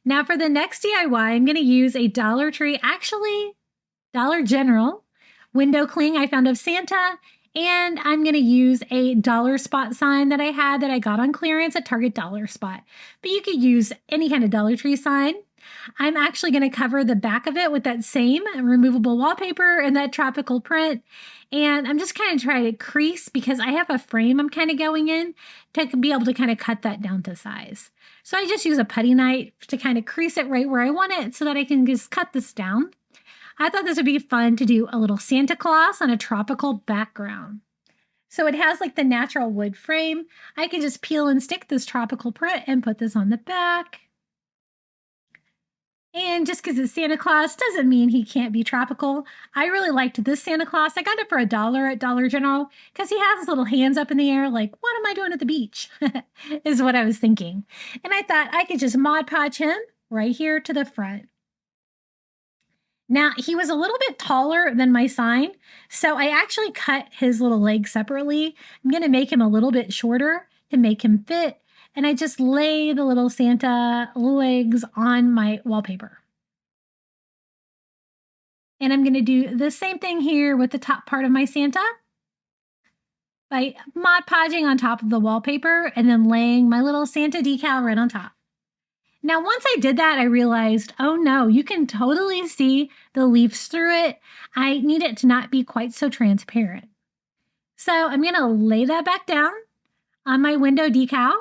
Now for the next DIY, I'm going to use a Dollar Tree, actually Dollar General window cling I found of Santa. And I'm going to use a dollar spot sign that I got on clearance at Target Dollar Spot. But you could use any kind of Dollar Tree sign. I'm actually going to cover the back of it with that same removable wallpaper and that tropical print. And I'm just kind of trying to crease because I have a frame I'm kind of going in to be able to kind of cut that down to size. So I just use a putty knife to kind of crease it right where I want it so that I can just cut this down. I thought this would be fun to do a little Santa Claus on a tropical background. So it has like the natural wood frame. I can just peel and stick this tropical print and put this on the back. And just because it's Santa Claus doesn't mean he can't be tropical. I really liked this Santa Claus. I got it for $1 at Dollar General because he has his little hands up in the air like, what am I doing at the beach? Is what I was thinking. And I thought I could just Mod Podge him right here to the front. Now, he was a little bit taller than my sign, so I actually cut his little legs separately. I'm going to make him a little bit shorter to make him fit, and I just lay the little Santa legs on my wallpaper. And I'm going to do the same thing here with the top part of my Santa by Mod Podging on top of the wallpaper and then laying my little Santa decal right on top. Now, once I did that, I realized, oh no, you can totally see the leaves through it. I need it to not be quite so transparent. So I'm going to lay that back down on my window decal.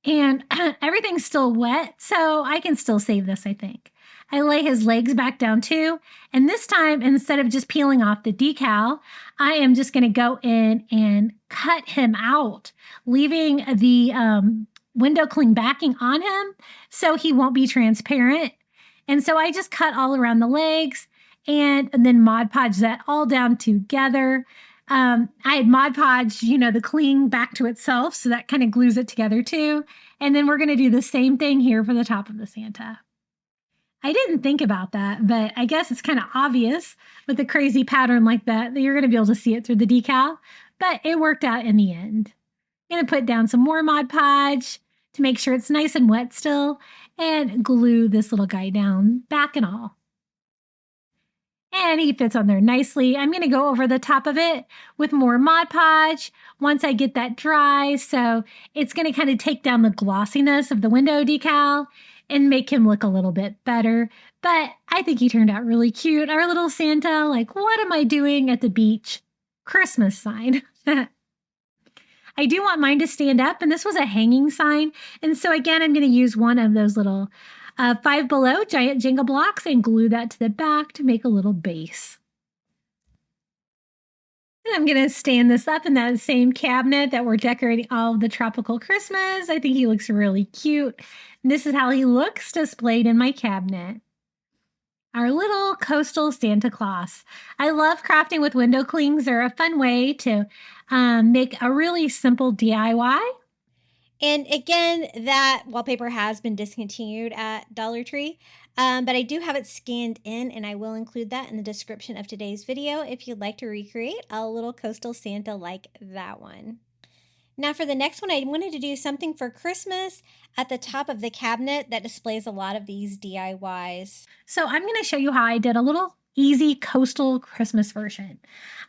And everything's still wet, so I can still save this, I think. I lay his legs back down too. And this time, instead of just peeling off the decal, I am just going to go in and cut him out, leaving the window cling backing on him so he won't be transparent. And so I just cut all around the legs and then Mod Podge that all down together. I had Mod Podge, the cling back to itself, so that kind of glues it together too. And then we're going to do the same thing here for the top of the Santa. I didn't think about that, but I guess it's kind of obvious with a crazy pattern like that you're going to be able to see it through the decal, but it worked out in the end. I'm going to put down some more Mod Podge to make sure it's nice and wet still, and glue this little guy down, back and all. And he fits on there nicely. I'm going to go over the top of it with more Mod Podge once I get that dry. So it's going to kind of take down the glossiness of the window decal and make him look a little bit better. But I think he turned out really cute. Our little Santa, like, what am I doing at the beach? Christmas sign. I do want mine to stand up, and this was a hanging sign. And so again, I'm going to use one of those little 5 Below giant Jenga blocks and glue that to the back to make a little base. And I'm going to stand this up in that same cabinet that we're decorating all of the tropical Christmas. I think he looks really cute. And this is how he looks displayed in my cabinet. Our little coastal Santa Claus. I love crafting with window clings. They're a fun way to make a really simple DIY. And again, that wallpaper has been discontinued at Dollar Tree, but I do have it scanned in, and I will include that in the description of today's video if you'd like to recreate a little coastal Santa like that one. Now for the next one, I wanted to do something for Christmas at the top of the cabinet that displays a lot of these DIYs. So I'm going to show you how I did a little easy coastal Christmas version.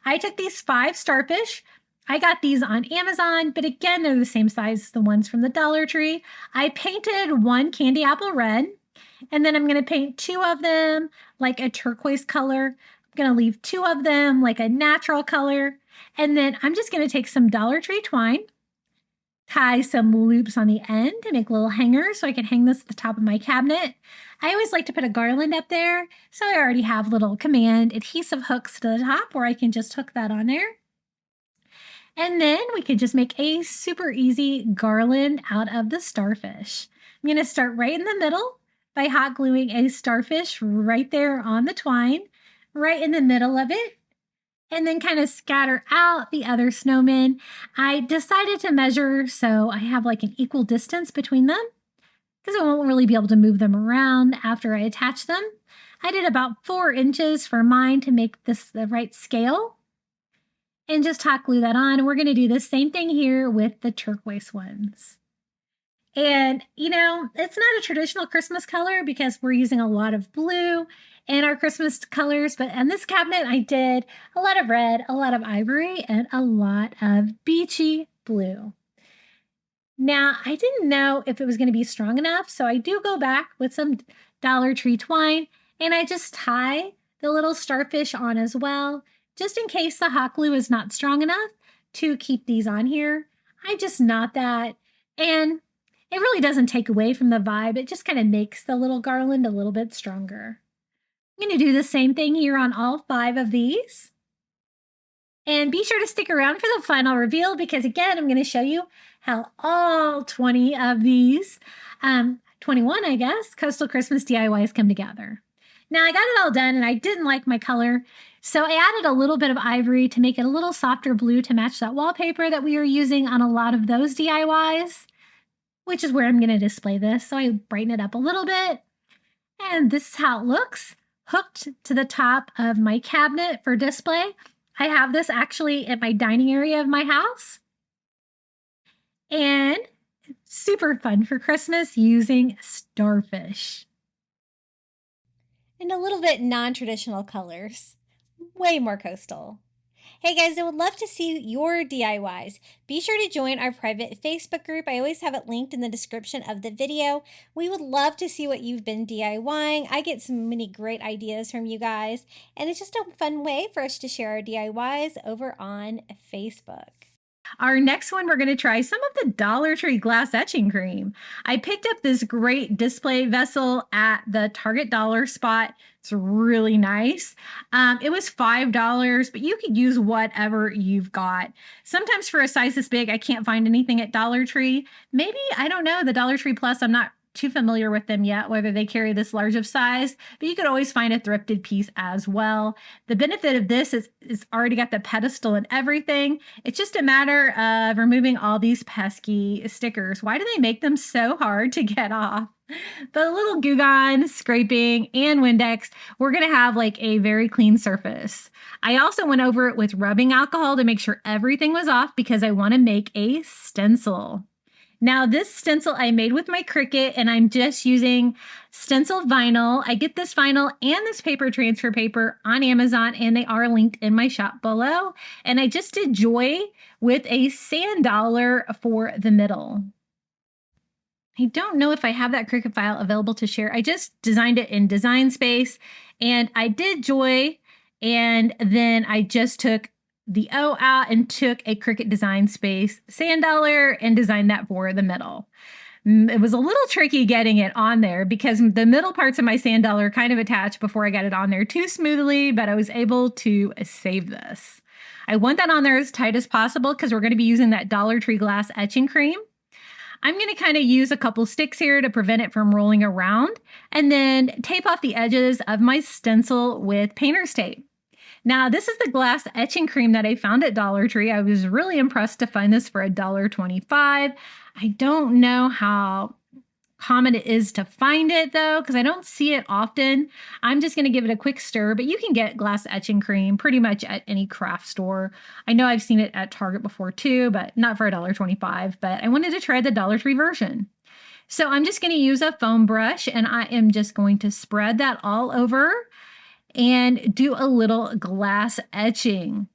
I took these 5 starfish. I got these on Amazon, but again, they're the same size as the ones from the Dollar Tree. I painted 1 candy apple red, and then I'm going to paint 2 of them like a turquoise color. I'm going to leave 2 of them like a natural color, and then I'm just going to take some Dollar Tree twine, tie some loops on the end to make little hangers so I can hang this at the top of my cabinet. I always like to put a garland up there, so I already have little command adhesive hooks to the top where I can just hook that on there. And then we could just make a super easy garland out of the starfish. I'm going to start right in the middle by hot gluing a starfish right there on the twine, right in the middle of it, and then kind of scatter out the other snowmen. I decided to measure so I have like an equal distance between them because I won't really be able to move them around after I attach them. I did about 4 inches for mine to make this the right scale. And just hot glue that on. And we're going to do the same thing here with the turquoise ones. And, it's not a traditional Christmas color because we're using a lot of blue in our Christmas colors. But on this cabinet, I did a lot of red, a lot of ivory, and a lot of beachy blue. Now, I didn't know if it was going to be strong enough, so I do go back with some Dollar Tree twine, and I just tie the little starfish on as well, just in case the hot glue is not strong enough to keep these on here. I just knot that, and it really doesn't take away from the vibe. It just kind of makes the little garland a little bit stronger. I'm going to do the same thing here on all 5 of these. And be sure to stick around for the final reveal because, again, I'm going to show you how all 20 of these, 21, I guess, Coastal Christmas DIYs come together. Now, I got it all done, and I didn't like my color, so I added a little bit of ivory to make it a little softer blue to match that wallpaper that we were using on a lot of those DIYs, which is where I'm going to display this. So I brighten it up a little bit, and this is how it looks, hooked to the top of my cabinet for display. I have this actually at my dining area of my house. And super fun for Christmas using starfish. And a little bit non-traditional colors. Way more coastal. Hey guys, I would love to see your DIYs. Be sure to join our private Facebook group. I always have it linked in the description of the video. We would love to see what you've been DIYing. I get so many great ideas from you guys, and it's just a fun way for us to share our DIYs over on Facebook. Our next one, we're going to try some of the Dollar Tree glass etching cream. I picked up this great display vessel at the Target dollar spot. It's really nice. It was $5, but you could use whatever you've got. Sometimes for a size this big, I can't find anything at Dollar Tree. Maybe, I don't know, the Dollar Tree Plus, I'm not too familiar with them yet, whether they carry this large of size, but you could always find a thrifted piece as well. The benefit of this is it's already got the pedestal and everything. It's just a matter of removing all these pesky stickers. Why do they make them so hard to get off? The little Goo Gone, scraping, and Windex, we're going to have like a very clean surface. I also went over it with rubbing alcohol to make sure everything was off because I want to make a stencil. Now, this stencil I made with my Cricut, and I'm just using stencil vinyl. I get this vinyl and this paper transfer paper on Amazon, and they are linked in my shop below. And I just did Joy with a sand dollar for the middle. I don't know if I have that Cricut file available to share. I just designed it in Design Space, and I did Joy, and then I just took the O out and took a Cricut Design Space sand dollar and designed that for the middle. It was a little tricky getting it on there because the middle parts of my sand dollar kind of attached before I got it on there too smoothly, but I was able to save this. I want that on there as tight as possible because we're going to be using that Dollar Tree glass etching cream. I'm going to kind of use a couple sticks here to prevent it from rolling around and then tape off the edges of my stencil with painter's tape. Now, this is the glass etching cream that I found at Dollar Tree. I was really impressed to find this for $1.25. I don't know how common it is to find it, though, because I don't see it often. I'm just going to give it a quick stir, but you can get glass etching cream pretty much at any craft store. I know I've seen it at Target before, too, but not for $1.25. But I wanted to try the Dollar Tree version. So I'm just going to use a foam brush, and I am just going to spread that all over and do a little glass etching.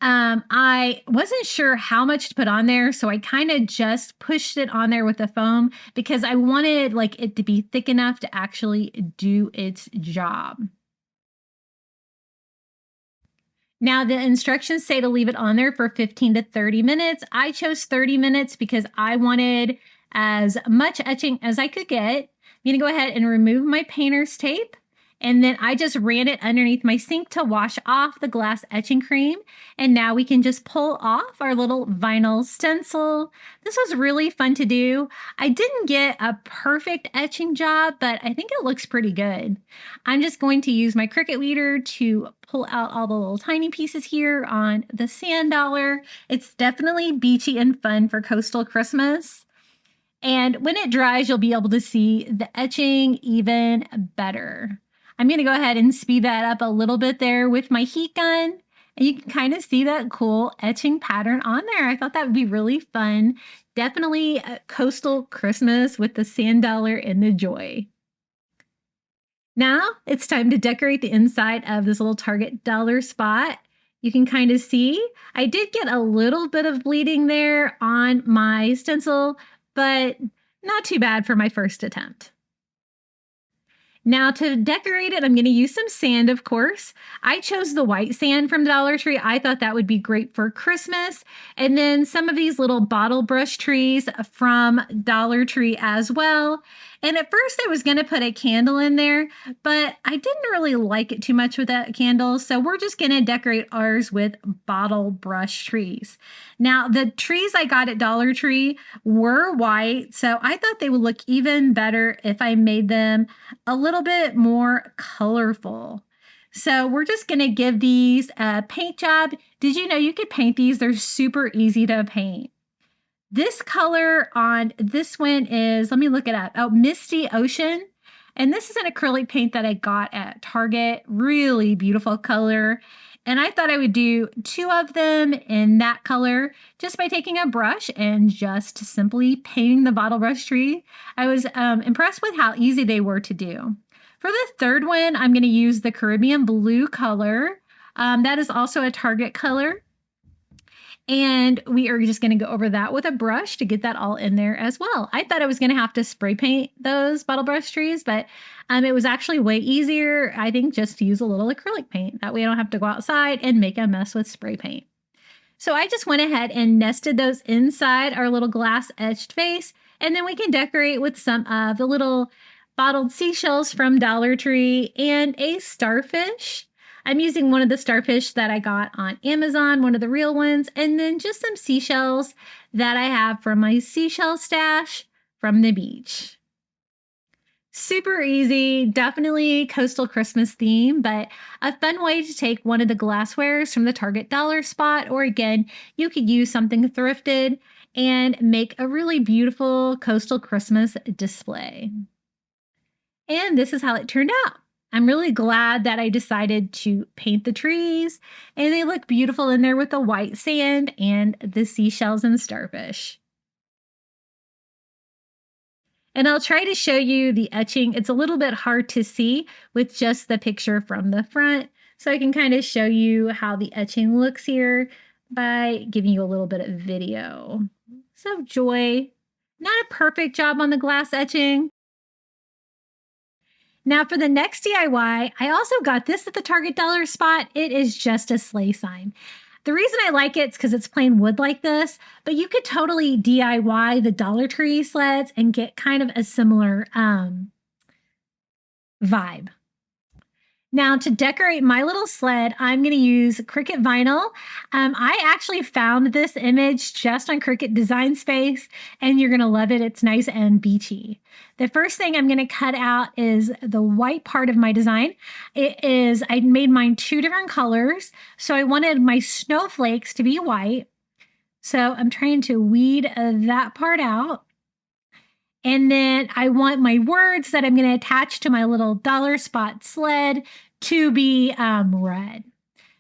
I wasn't sure how much to put on there, so I kind of just pushed it on there with the foam because I wanted like it to be thick enough to actually do its job. Now, the instructions say to leave it on there for 15 to 30 minutes. I chose 30 minutes because I wanted as much etching as I could get. I'm going to go ahead and remove my painter's tape. And then I just ran it underneath my sink to wash off the glass etching cream. And now we can just pull off our little vinyl stencil. This was really fun to do. I didn't get a perfect etching job, but I think it looks pretty good. I'm just going to use my Cricut weeder to pull out all the little tiny pieces here on the sand dollar. It's definitely beachy and fun for coastal Christmas. And when it dries, you'll be able to see the etching even better. I'm going to go ahead and speed that up a little bit there with my heat gun. And you can kind of see that cool etching pattern on there. I thought that would be really fun. Definitely a coastal Christmas with the sand dollar and the joy. Now it's time to decorate the inside of this little Target dollar spot. You can kind of see I did get a little bit of bleeding there on my stencil, but not too bad for my first attempt. Now to decorate it, I'm going to use some sand, of course. I chose the white sand from Dollar Tree. I thought that would be great for Christmas. And then some of these little bottle brush trees from Dollar Tree as well. And at first I was going to put a candle in there, but I didn't really like it too much with that candle. So we're just going to decorate ours with bottle brush trees. Now the trees I got at Dollar Tree were white, so I thought they would look even better if I made them a little bit more colorful. So we're just going to give these a paint job. Did you know you could paint these? They're super easy to paint. This color on this one is, let me look it up. Oh, Misty Ocean. And this is an acrylic paint that I got at Target. Really beautiful color. And I thought I would do 2 of them in that color just by taking a brush and just simply painting the bottle brush tree. I was impressed with how easy they were to do. For the third one, I'm going to use the Caribbean blue color. That is also a Target color. And we are just going to go over that with a brush to get that all in there as well. I thought I was going to have to spray paint those bottle brush trees, but it was actually way easier, I think, just to use a little acrylic paint. That way I don't have to go outside and make a mess with spray paint. So I just went ahead and nested those inside our little glass etched vase, and then we can decorate with some of the little bottled seashells from Dollar Tree and a starfish. I'm using one of the starfish that I got on Amazon, one of the real ones, and then just some seashells that I have from my seashell stash from the beach. Super easy, definitely coastal Christmas theme, but a fun way to take one of the glasswares from the Target dollar spot, or again, you could use something thrifted and make a really beautiful coastal Christmas display. And this is how it turned out. I'm really glad that I decided to paint the trees, and they look beautiful in there with the white sand and the seashells and starfish. And I'll try to show you the etching. It's a little bit hard to see with just the picture from the front, so I can kind of show you how the etching looks here by giving you a little bit of video. So Joy, not a perfect job on the glass etching. Now for the next DIY, I also got this at the Target dollar spot. It is just a sleigh sign. The reason I like it is because it's plain wood like this, but you could totally DIY the Dollar Tree sleds and get kind of a similar vibe. Now to decorate my little sled, I'm going to use Cricut vinyl. I actually found this image just on Cricut Design Space, and you're going to love it. It's nice and beachy. The first thing I'm going to cut out is the white part of my design. I made mine 2 different colors, so I wanted my snowflakes to be white. So I'm trying to weed that part out. And then I want my words that I'm going to attach to my little dollar spot sled to be red.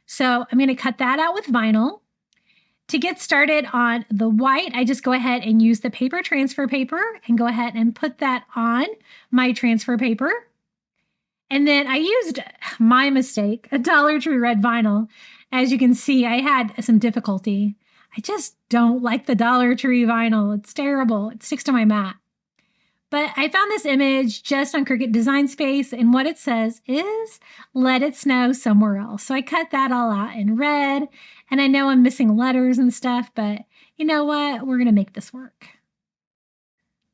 So I'm going to cut that out with vinyl. To get started on the white, I just go ahead and use the paper transfer paper and go ahead and put that on my transfer paper. And then I used, my mistake, a Dollar Tree red vinyl. As you can see, I had some difficulty. I just don't like the Dollar Tree vinyl. It's terrible. It sticks to my mat. But I found this image just on Cricut Design Space, and what it says is, let it snow somewhere else. So I cut that all out in red, and I know I'm missing letters and stuff, but you know what? We're going to make this work.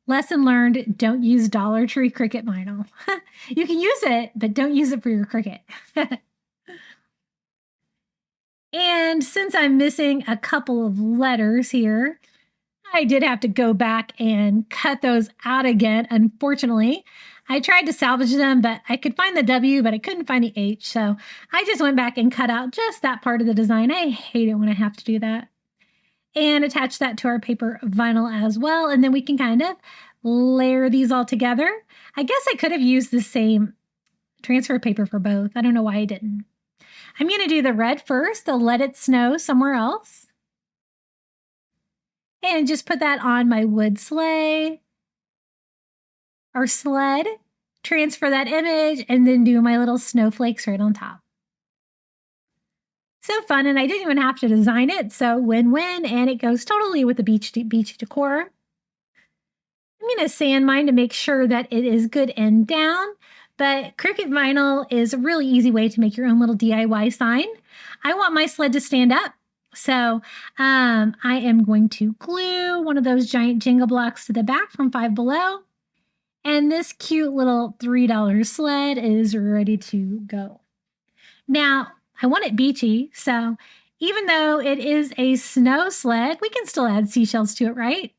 Lesson learned, don't use Dollar Tree Cricut vinyl. You can use it, but don't use it for your Cricut. And since I'm missing a couple of letters here, I did have to go back and cut those out again, unfortunately. I tried to salvage them, but I could find the W, but I couldn't find the H. So I just went back and cut out just that part of the design. I hate it when I have to do that. And attach that to our paper vinyl as well. And then we can kind of layer these all together. I guess I could have used the same transfer paper for both. I don't know why I didn't. I'm going to do the red first, the let it snow somewhere else. And just put that on my wood sleigh or sled, transfer that image, and then do my little snowflakes right on top. So fun, and I didn't even have to design it, so win-win, and it goes totally with the beach decor. I'm going to sand mine to make sure that it is good and down, but Cricut vinyl is a really easy way to make your own little DIY sign. I want my sled to stand up, so I am going to glue one of those giant Jenga blocks to the back from Five Below, and this cute little $3 sled is ready to go. Now, I want it beachy, so even though it is a snow sled, we can still add seashells to it, right?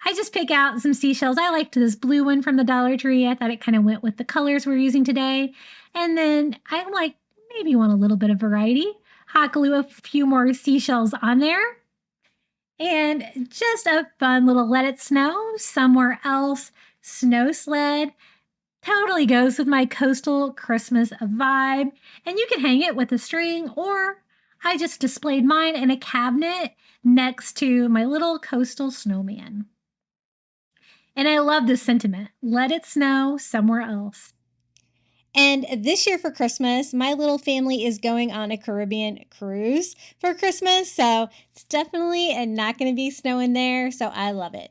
I just pick out some seashells. I liked this blue one from the Dollar Tree. I thought it kind of went with the colors we're using today. And then I maybe want a little bit of variety. Hot glue a few more seashells on there. And just a fun little let it snow somewhere else snow sled. Totally goes with my coastal Christmas vibe. And you can hang it with a string, or I just displayed mine in a cabinet next to my little coastal snowman. And I love this sentiment. Let it snow somewhere else. And this year for Christmas, my little family is going on a Caribbean cruise for Christmas. So it's definitely not going to be snowing there. So I love it.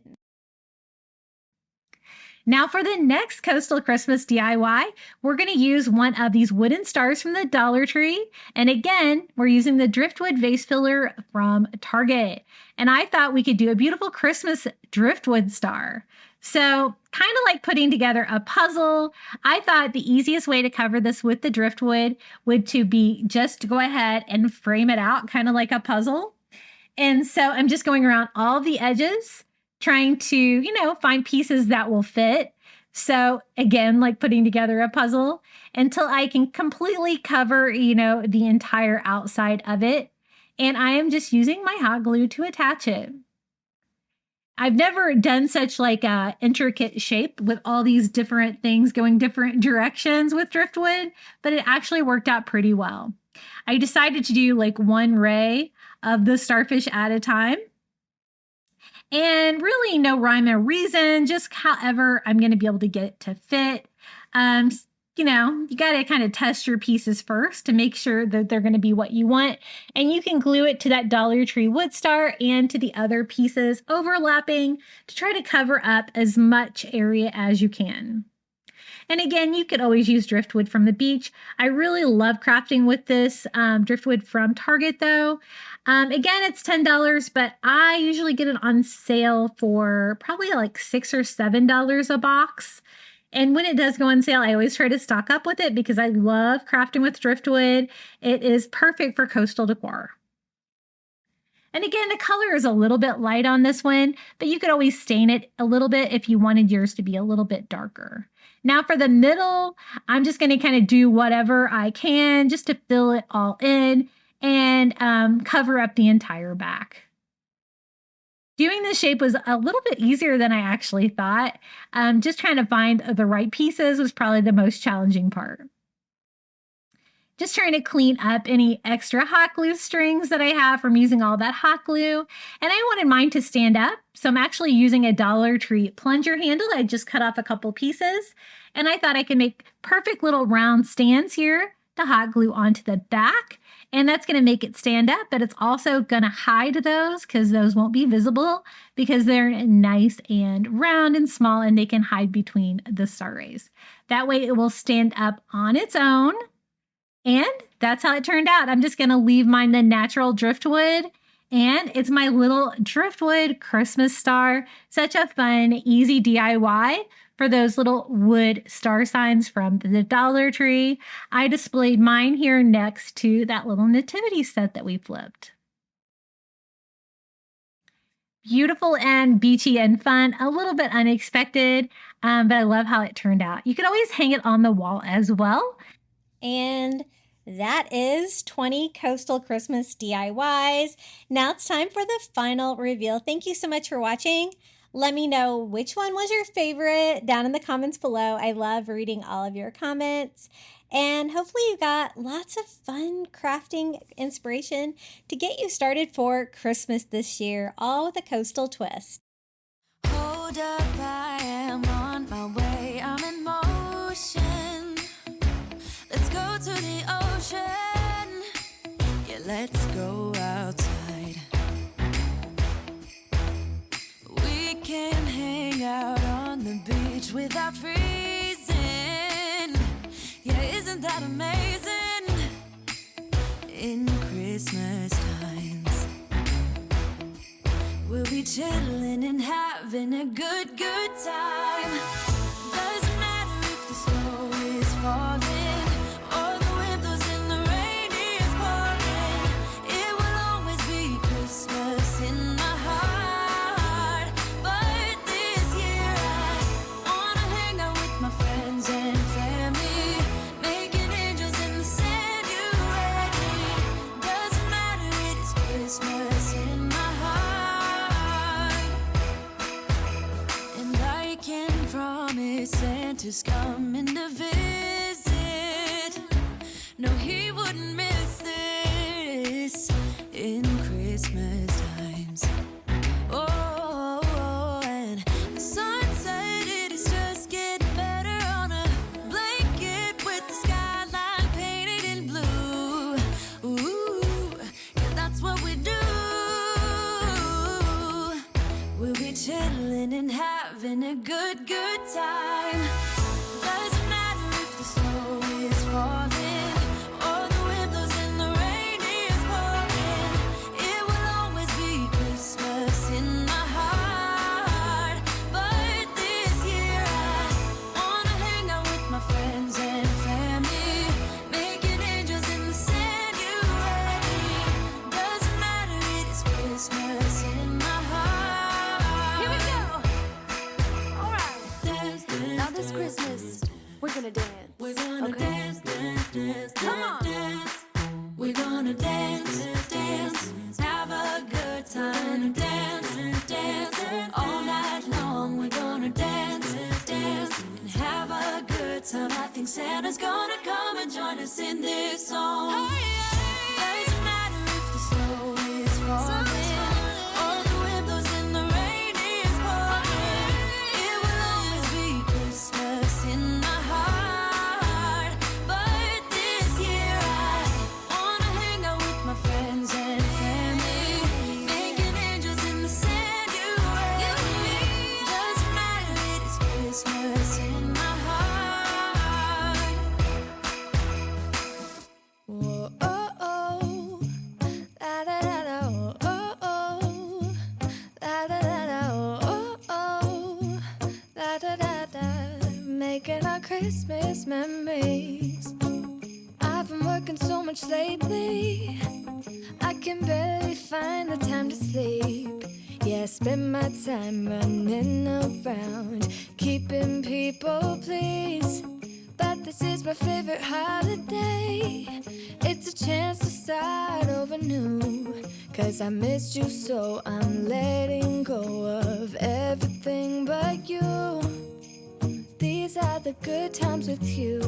Now for the next coastal Christmas DIY, we're going to use one of these wooden stars from the Dollar Tree. And again, we're using the driftwood vase filler from Target. And I thought we could do a beautiful Christmas driftwood star. So kind of like putting together a puzzle, I thought the easiest way to cover this with the driftwood would to be just to go ahead and frame it out kind of like a puzzle. And so I'm just going around all the edges, trying to, find pieces that will fit. So again, like putting together a puzzle until I can completely cover, the entire outside of it. And I am just using my hot glue to attach it. I've never done such a intricate shape with all these different things going different directions with driftwood, but it actually worked out pretty well. I decided to do one ray of the starfish at a time. And really no rhyme or reason, just however I'm going to be able to get it to fit. You got to kind of test your pieces first to make sure that they're going to be what you want. And you can glue it to that Dollar Tree wood star and to the other pieces overlapping to try to cover up as much area as you can. And again, you could always use driftwood from the beach. I really love crafting with this driftwood from Target though. Again, it's $10, but I usually get it on sale for probably $6 or $7 a box. And when it does go on sale, I always try to stock up with it because I love crafting with driftwood. It is perfect for coastal decor. And again, the color is a little bit light on this one, but you could always stain it a little bit if you wanted yours to be a little bit darker. Now for the middle, I'm just going to kind of do whatever I can just to fill it all in and cover up the entire back. Doing this shape was a little bit easier than I actually thought. Just trying to find the right pieces was probably the most challenging part. Just trying to clean up any extra hot glue strings that I have from using all that hot glue. And I wanted mine to stand up. So I'm actually using a Dollar Tree plunger handle. I just cut off a couple pieces. And I thought I could make perfect little round stands here to hot glue onto the back. And that's going to make it stand up, but it's also going to hide those because those won't be visible because they're nice and round and small and they can hide between the star rays. That way it will stand up on its own. And that's how it turned out. I'm just going to leave mine the natural driftwood. And it's my little driftwood Christmas star. Such a fun, easy DIY for those little wood star signs from the Dollar Tree. I displayed mine here next to that little nativity set that we flipped. Beautiful and beachy and fun, a little bit unexpected, but I love how it turned out. You could always hang it on the wall as well. And that is 20 coastal Christmas DIYs. Now it's time for the final reveal. Thank you so much for watching. Let me know which one was your favorite down in the comments below. I love reading all of your comments. And hopefully you got lots of fun crafting inspiration to get you started for Christmas this year, all with a coastal twist. Hold up, I am on my way. I'm in motion. Let's go to the ocean. Yeah, let's go outside. We can hang out on the beach without freezing. Yeah, isn't that amazing? In Christmas times, we'll be chilling and having a good time. Doesn't matter if the snow is falling or the wind blows and the rain is pouring. It will always be Christmas in my heart. But this year I wanna hang out with my friends and family, making angels in the sand. You ready? Doesn't matter, it is Christmas in my heart. And I can promise Santa's coming to visit. No, he wouldn't miss this in Christmas times. Oh, and the sun said it is just getting better on a blanket with the skyline painted in blue. Ooh, yeah, that's what we do. We'll be chilling and having a good time. Doesn't matter if the snow is falling or the wind blows and the rain is pouring. It will always be Christmas in my heart. But this year I wanna hang out with my friends and family, making angels in the sand. You ready? Doesn't matter, it is Christmas in my heart. Here we go. All right. Dance, dance, now this Christmas, we're gonna dance. We're gonna dance, dance, dance, come on. Dance. We're gonna dance, dance, have a good time. Dance, dance, all night long. We're gonna dance, dance, and have a good time. I think Santa's gonna come and join us in this song. Doesn't matter if the snow is falling or the wind blows and the rain is pouring. It will always be Christmas in my heart. But this year I wanna hang out with my friends and family, making angels in the sand. You ready? Doesn't matter, it is Christmas in my heart. Whoa, oh, oh, la da da da, oh, oh, la da da da, oh, oh, la da da da, making our Christmas memories. I've been working so much lately, I can barely find the time to sleep. Yeah, I spend my time running around, keeping people pleased. But this is my favorite holiday. It's a chance to start over new. 'Cause I missed you, so I'm letting go of everything but you. These are the good times with you.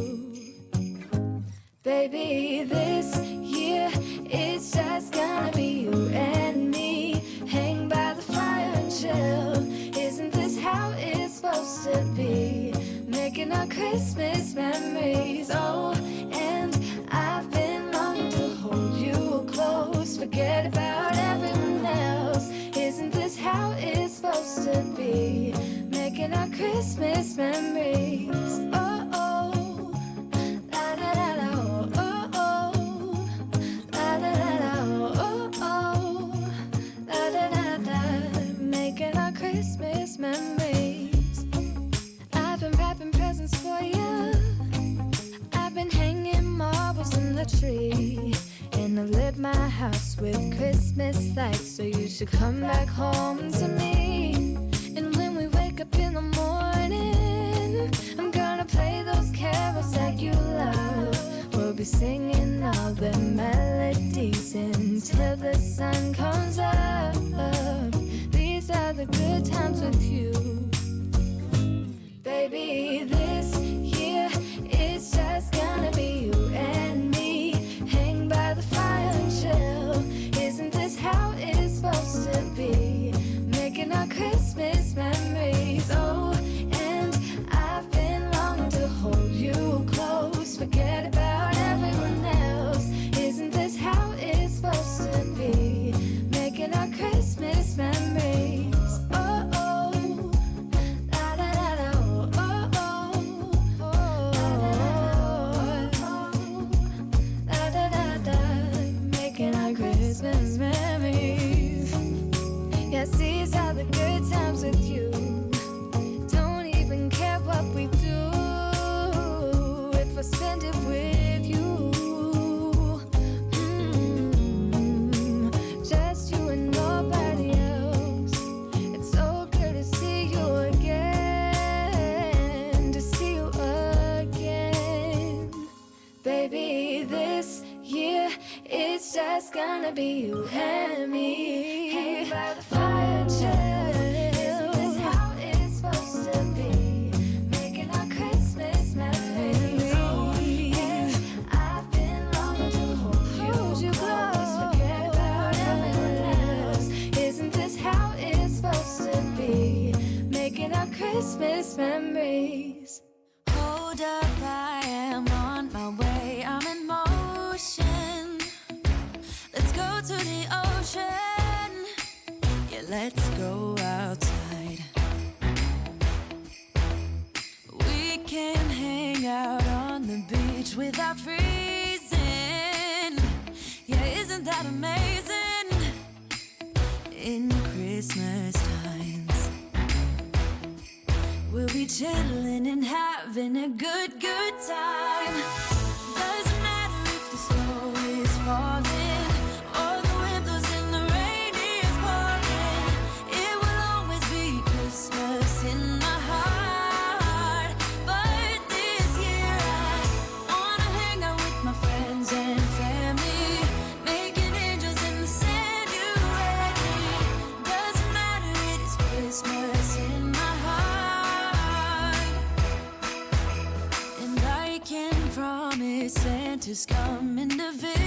Baby, this year it's just gonna be you and me. Hang by the fire and chill. Isn't this how it's supposed to be? Making our Christmas memories. Oh, and I've been longing to hold you close. Forget about everyone else. Isn't this how it's supposed to be? Making our Christmas memories. Oh, oh, la da da da, oh, oh, la da da da, oh, oh, la da da da, making our Christmas memories. I've been wrapping presents for you. I've been hanging marbles in the tree. And I've lit my house with Christmas lights. So you should come back home to me. And when we wake up in the morning, I'm gonna play those carols that you love. We'll be singing all the melodies until the sun comes up. These are the good times with you. Baby, this year it's just gonna be you and me. Hang by the fire and chill. Isn't this how it's supposed to be? Making our Christmas memories. Oh, and I've been longing to hold you close. Forget about everyone else. Isn't this how it's supposed to be? Christmas memories. Yeah, seize all the good times with you. Don't even care what we do if I spend it with you. Just you and nobody else. It's so good to see you again, to see you again. Baby, this year it's just gonna be you and me. Hanging by the fire chill. Isn't this how it's supposed to be? Making our Christmas memories. Oh, yeah. I've been longing to hold you close. Forget about everyone else. Isn't this how it's supposed to be? Making our Christmas memories. Hold up, I am on my way. I'm in motion. Let's go to the ocean. Yeah, let's go outside. We can hang out on the beach without freezing. Yeah, isn't that amazing? In Christmas times, we'll be chilling and having a good time. Doesn't matter if the snow is falling or the wind blows and the rain is pouring. It will always be Christmas in my heart. But this year I wanna hang out with my friends and family, making angels in the sand, you and me. Doesn't matter, it is Christmas in my heart. And I can promise Santa's coming to visit.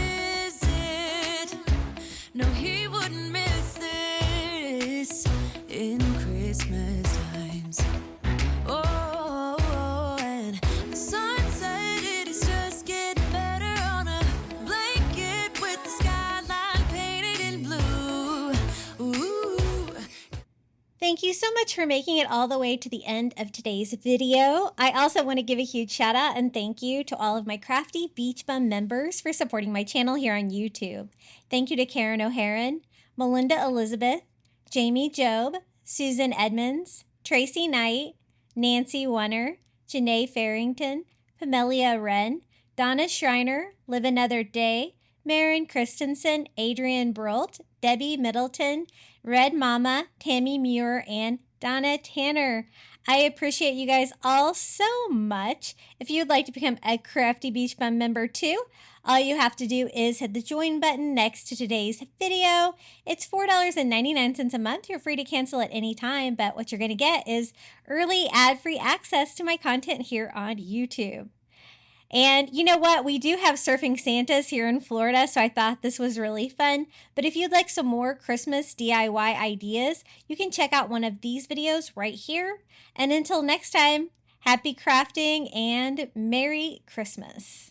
No, he wouldn't miss this in Christmas times. Oh, and the sunset, it is just getting better on a blanket with the skyline painted in blue. Ooh. Thank you so much for making it all the way to the end of today's video. I also want to give a huge shout out and thank you to all of my Crafty Beach Bum members for supporting my channel here on YouTube. Thank you to Karen O'Haran, Melinda Elizabeth, Jamie Job, Susan Edmonds, Tracy Knight, Nancy Wunner, Janae Farrington, Pamelia Wren, Donna Schreiner, Live Another Day, Marin Christensen, Adrian Brolt, Debbie Middleton, Red Mama, Tammy Muir, and Donna Tanner. I appreciate you guys all so much. If you'd like to become a Crafty Beach Bum member too, all you have to do is hit the join button next to today's video. It's $4.99 a month. You're free to cancel at any time, but what you're going to get is early ad-free access to my content here on YouTube. And you know what? We do have Surfing Santas here in Florida, so I thought this was really fun. But if you'd like some more Christmas DIY ideas, you can check out one of these videos right here. And until next time, happy crafting and Merry Christmas.